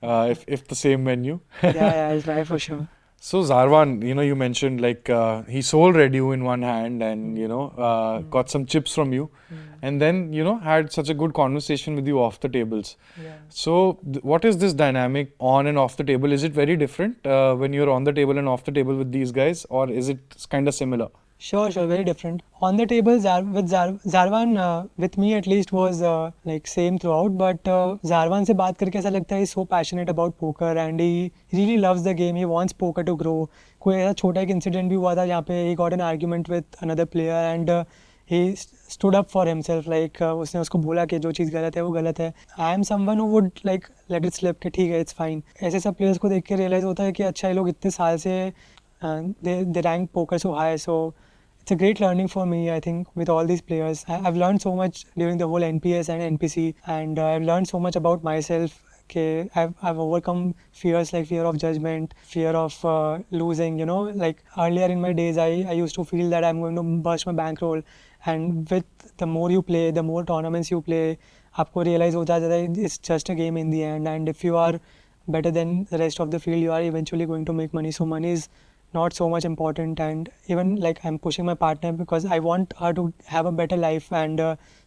if the same venue. yeah, I'll try for sure. So Zarvan, you mentioned like he soul read you in one hand and got some chips from you, and then had such a good conversation with you off the tables. Yeah. So what is this dynamic on and off the table? Is it very different when you're on the table and off the table with these guys, or is it kind of similar? Sure, very different. On the table, Zarvan, with me at least, was like same throughout. But Zarvan से बात करके ऐसा लगता है he's so passionate about poker and he really loves the game. He wants poker to grow. कोई ऐसा छोटा एक incident भी हुआ था जहाँ पे he got an argument with another player and he stood up for himself. Like उसने उसको बोला कि जो चीज़ गलत है वो गलत है. I am someone who would like let it slip कि ठीक है, it's fine. ऐसे सब players को देख के realize होता है कि अच्छा ये लोग इतने साल से they rank poker so high. So it's a great learning for me, I think, with all these players. I've learned so much during the whole NPS and NPC, and I've learned so much about myself. कि I've overcome fears like fear of judgment, fear of losing, you know, like earlier in my days I used to feel that I'm going to burst my bankroll, and with the more you play, the more tournaments you play, आपको realize हो जाता है it's just a game in the end, and if you are better than the rest of the field, you are eventually going to make money. So money is not so much important, and even like I'm pushing my partner because I want her to have a better life, and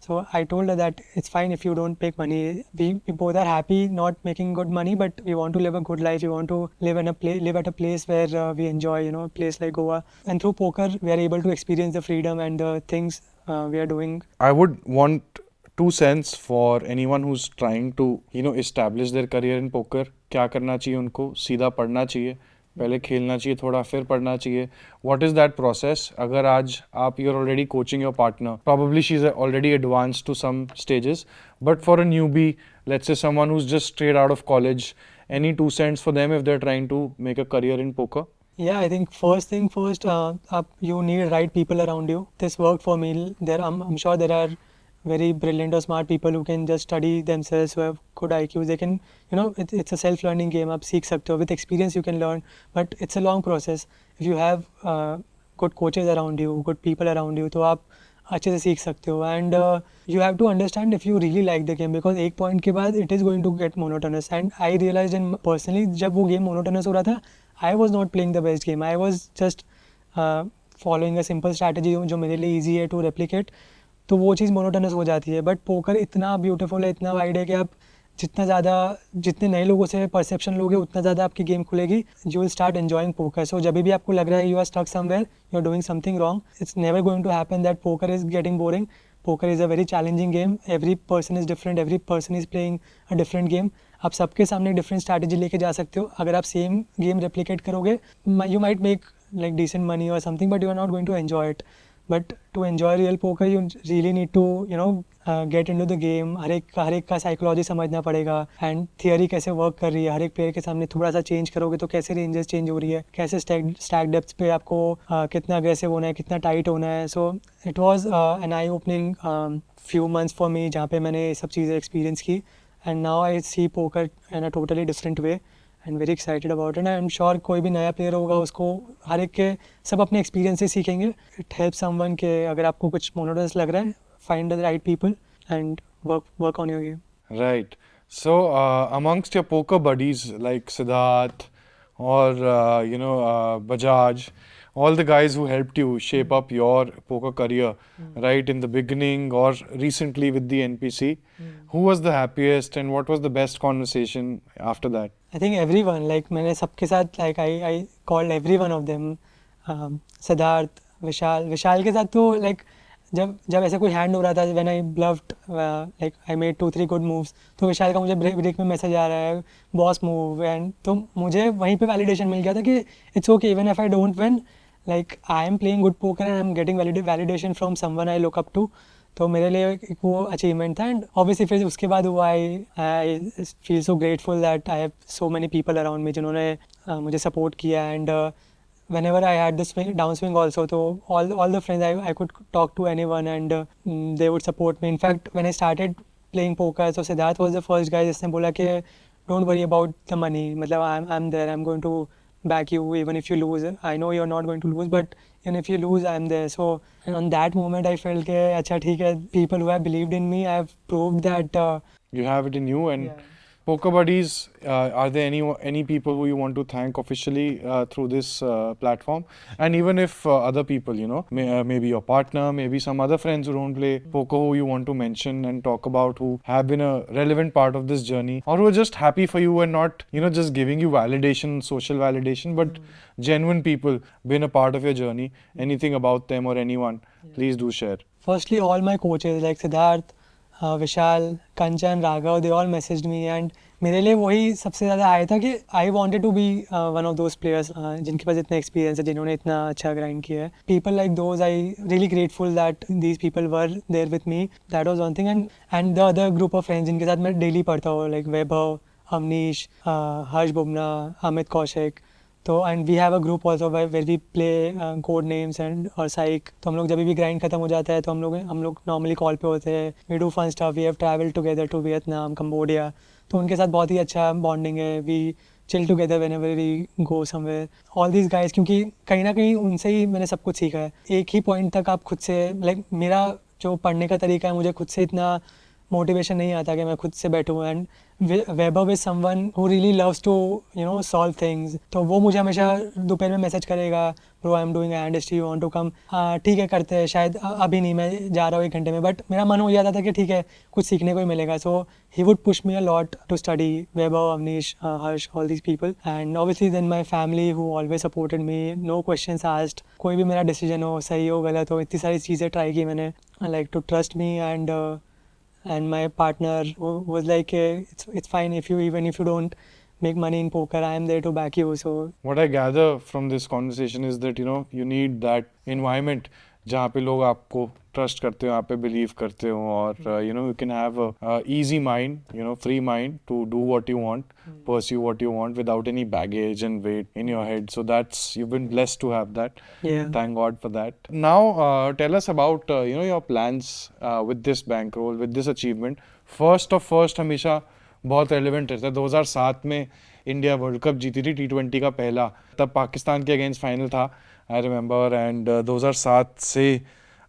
so I told her that it's fine if you don't make money. We both are happy not making good money, but we want to live a good life. We want to live at a place where we enjoy, you know, a place like Goa, and through poker we are able to experience the freedom and the things we are doing. I would want 2 cents for anyone who's trying to, you know, establish their career in poker. क्या करना चाहिए उनको? सीधा पढ़ना चाहिए, पहले खेलना चाहिए थोड़ा, फिर पढ़ना चाहिए. What is that process? अगर आज आप you're already coaching your partner, probably she's already advanced to some stages, but for a newbie, let's say someone who's just straight out of college, any 2 cents for them if they're trying to make a career in poker? Yeah, I think first thing first, you need right people around you. This worked for me. I'm sure there are very brilliant or smart people who can just study themselves, who have good IQs. They can, you know, it's a self-learning game. आप सीख सकते हो. With experience you can learn, but it's a long process. If you have good coaches around you, good people around you, तो आप अच्छे से सीख सकते हो. And you have to understand if you really like the game, because एक point के बाद it is going to get monotonous. And I realized in personally जब वो game monotonous हो रहा था, I was not playing the best game. I was just following a simple strategy जो मेरे लिए easy है to replicate. तो वो चीज़ मोनोटोनस हो जाती है. बट पोकर इतना ब्यूटीफुल है, इतना वाइड है कि आप जितने नए लोगों से परसेप्शन लोगे उतना ज़्यादा आपकी गेम खुलेगी. You will start enjoying poker. So जब भी आपको लग रहा है you are stuck somewhere, you are doing something wrong, it's never going to happen that poker is getting boring. Poker is a very challenging game. Every person is different, every person is playing a different game. आप सबके सामने different strategy लेके जा सकते हो. अगर आप same game replicate करोगे, you might make like decent money or something, but you are not going to enjoy it. But to enjoy real poker, you really need to, you know, get into the game. हर एक का psychology समझना पड़ेगा, and theory कैसे work कर रही है. हर एक player के सामने थोड़ा सा चेंज करोगे तो कैसे रेंजेस चेंज हो रही है, कैसे स्टैक डेप्थ पे आपको कितना अग्रेसिव होना है, कितना टाइट होना है. So it was an eye opening few months for me, जहाँ पे मैंने ये सब चीज़ें एक्सपीरियंस की. And now I see poker in a totally different way and very excited about it. I am sure कोई भी नया प्लेयर होगा उसको हर एक के सब अपने एक्सपीरियंस से सीखेंगे. इट हेल्प समवन के अगर आपको कुछ मोनोटोनस लग रहा है, find the right people and work on your game. Right. So, amongst your poker buddies like Siddharth or Bajaj, all the guys who helped you shape up your poker career, right, in the beginning or recently with the NPC, who was the happiest and what was the best conversation after that? I think everyone, like मैंने सबके साथ like I called every one of them. Siddharth, विशाल के साथ तो like जब ऐसा कोई hand हो रहा था, when I bluffed, like I made 2-3 good moves, तो विशाल का मुझे ब्रेक में मैसेज आ रहा है बॉस मूव, एंड तो मुझे वहीं पे वैलिडेशन मिल गया था कि it's okay even if I don't win, like I am playing good poker and I am getting validation from someone I look up to. तो मेरे लिए एक वो अचीवमेंट था. एंड ऑब्वियसली फिर उसके बाद हुआ I feel so grateful that I have so many people around me जिन्होंने मुझे सपोर्ट किया. And whenever I had the downswing also, so all the friends I could talk to anyone and they would support me. In fact, when I started playing poker, so Siddharth was the first guy जिसने बोला कि don't worry about the money, मतलब I'm there, I'm going to back you even if you lose. I know you're not going to lose, but even if you lose, I'm there. So and on that moment I felt कि अच्छा ठीक है, people who have believed in me, I have proved that You have it in you. And yeah. Poker Buddies, are there any people who you want to thank officially through this platform? And even if other people, you know, maybe your partner, maybe some other friends who don't play poker who you want to mention and talk about, who have been a relevant part of this journey, or who are just happy for you and not, you know, just giving you validation, social validation, but genuine people, been a part of your journey. Anything about them or anyone, please do share. Firstly, all my coaches like Siddharth, Vishal, Kanchan, Raghav, they all messaged me. And मेरे लिए वही सबसे ज़्यादा आया था कि I wanted to be one of those players जिनके पास इतना एक्सपीरियंस है, जिन्होंने इतना अच्छा ग्राइंड किया है. People like those, I really grateful that these people were there with me. That was one thing. And the other group of friends जिनके साथ मैं डेली पढ़ता हूँ, लाइक वैभव, अमनीश, हर्ष बुबना, अमित कौशिक, तो and we have a group also where we play code names and और psych. तो हम लोग जब भी ग्राइंड खत्म हो जाता है तो हम लोग नॉर्मली कॉल पे होते हैं. We do fun stuff. We have travel together to Vietnam, Cambodia. तो उनके साथ बहुत ही अच्छा बॉन्डिंग है. We chill together whenever we go somewhere. All these guys, क्योंकि कहीं ना कहीं उनसे ही मैंने सब कुछ सीखा है. एक ही पॉइंट तक आप खुद से लाइक मेरा जो पढ़ने का तरीका है, मुझे खुद से इतना मोटिवेशन नहीं आता कि मैं खुद से बैठूँ. And Weber is someone who really loves to solve things. तो वो मुझे हमेशा दोपहर में मैसेज करेगा, bro I am doing I understand you want to come. हाँ ठीक है, करते हैं. शायद अभी नहीं, मैं जा रहा हूँ 1 घंटे में. बट मेरा मन हो जाता था कि ठीक है, कुछ सीखने को ही मिलेगा. So he would push me a lot to study. Weber, Avnish, Harsh, all these people. And obviously then my family who always supported me, no questions asked. कोई भी मेरा डिसीजन हो, सही हो गलत हो, इतनी सारी चीज़ें ट्राई की मैंने. Like to trust me. And my partner was like, it's fine if you don't make money in poker, I am there to back you. So What I gather from this conversation is that you need that environment जहाँ पे लोग आपको trust करते हो, यहाँ पे believe करते हो, और you can have a easy mind, free mind to do what you want, pursue what you want without any baggage and weight in your head. So you've been blessed to have that. yeah. Thank God for that. Now tell us about your plans with this bankroll, with this achievement. First हमेशा बहुत relevant रहता है. 2007 में India world cup जीती थी T20 का पहला. तब पाकिस्तान के अगेंस्ट फाइनल था, आई रिमेंबर. एंड 2007 से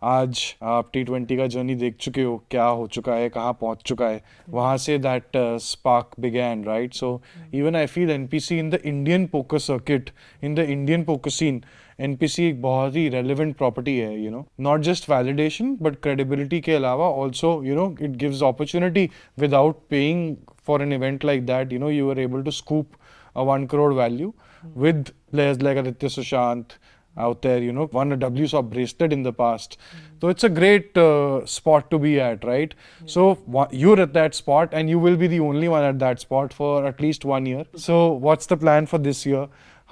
आज आप T20 का जर्नी देख चुके हो, क्या हो चुका है, कहाँ पहुँच चुका है. वहाँ से that spark began, right? So even I feel NPC in the Indian poker circuit, in the Indian poker scene, NPC एक बहुत ही रेलिवेंट प्रॉपर्टी है. Not just validation but credibility के अलावा also it gives opportunity. Without paying for an event like that, you were able to scoop a 1 crore value with players like Aditya Sushant out there, won a WSOP bracelet in the past. So it's a great spot to be at, right? So you're at that spot and you will be the only one at that spot for at least 1 year. So what's the plan for this year?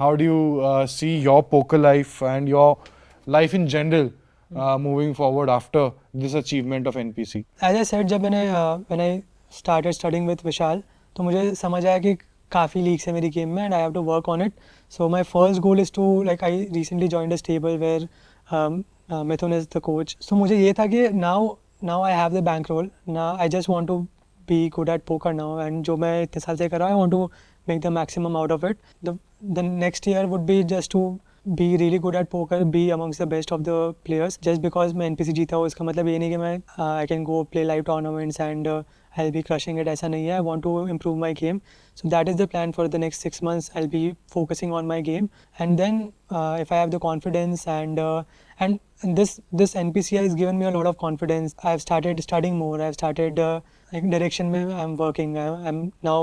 How do you see your poker life and your life in general moving forward after this achievement of NPC? As I said, जब मैंने when I started studying with विशाल, तो मुझे समझ आया कि काफ़ी leaks है मेरी गेम में and I have to work on it. So my first goal is to like I recently joined a stable where Mithun is the coach. So मुझे ये था कि now I have the bankroll. Now I just want to be good at poker now. And जो मैं इतने साल से कर रहा हूँ, I want to make the maximum out of it. The next year would be just to be really good at poker, be amongst the best of the players. Just because मैं NPC जीता हूँ, इसका मतलब ये नहीं कि मैं I can go play live tournaments and I'll be crushing it. ऐसा नहीं है. I want to improve my game. So that is the plan for the next 6 months. I'll be focusing on my game, and then if I have the confidence and this NPC has given me a lot of confidence. I've started studying more. I've started like direction में I'm working. I'm now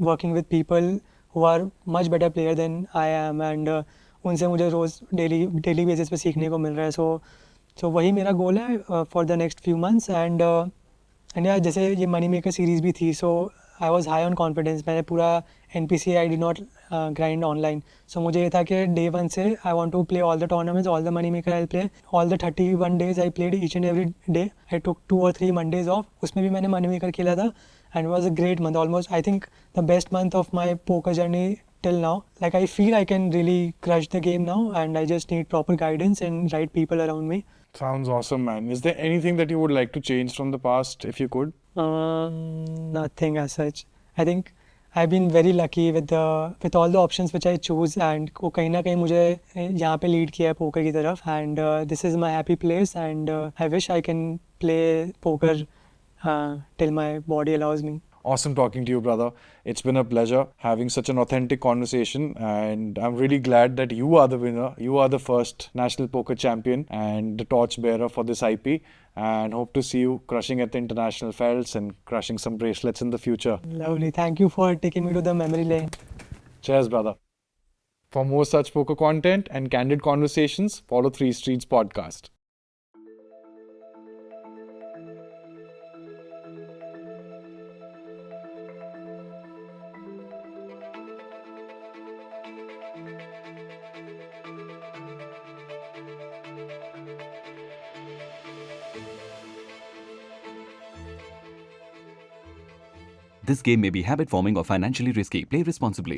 working with people who are much better player than I am, and उनसे मुझे रोज़ daily basis पे सीखने को मिल रहा है. सो वही मेरा गोल है for the next few months. And यार जैसे ये मनी मेकर सीरीज़ भी थी, so I was high on confidence. मैंने पूरा NPC I did not grind online. So मुझे ये था कि day 1 से I want to play all the tournaments, all the money maker I play, all the 31 days I played each and every day. I took 2 or 3 Mondays of. उसमें भी मैंने money maker खेला था and it was a great month. Almost I think the best month of my poker journey till now. Like I feel I can really crush the game now, and I just need proper guidance and right people around me. Sounds awesome, man. Is there anything that you would like to change from the past, if you could? Nothing as such. I think I've been very lucky with all the options which I choose, and को कहीं ना कहीं मुझे यहाँ पे lead किया है poker की तरफ. And this is my happy place, and I wish I can play poker till my body allows me. Awesome talking to you, brother. It's been a pleasure having such an authentic conversation, and I'm really glad that you are the winner. You are the first national poker champion and the torch bearer for this IP, and hope to see you crushing at the international felts and crushing some bracelets in the future. Lovely. Thank you for taking me to the memory lane. Cheers, brother. For more such poker content and candid conversations, follow 3 Streets Podcast. This game may be habit-forming or financially risky. Play responsibly.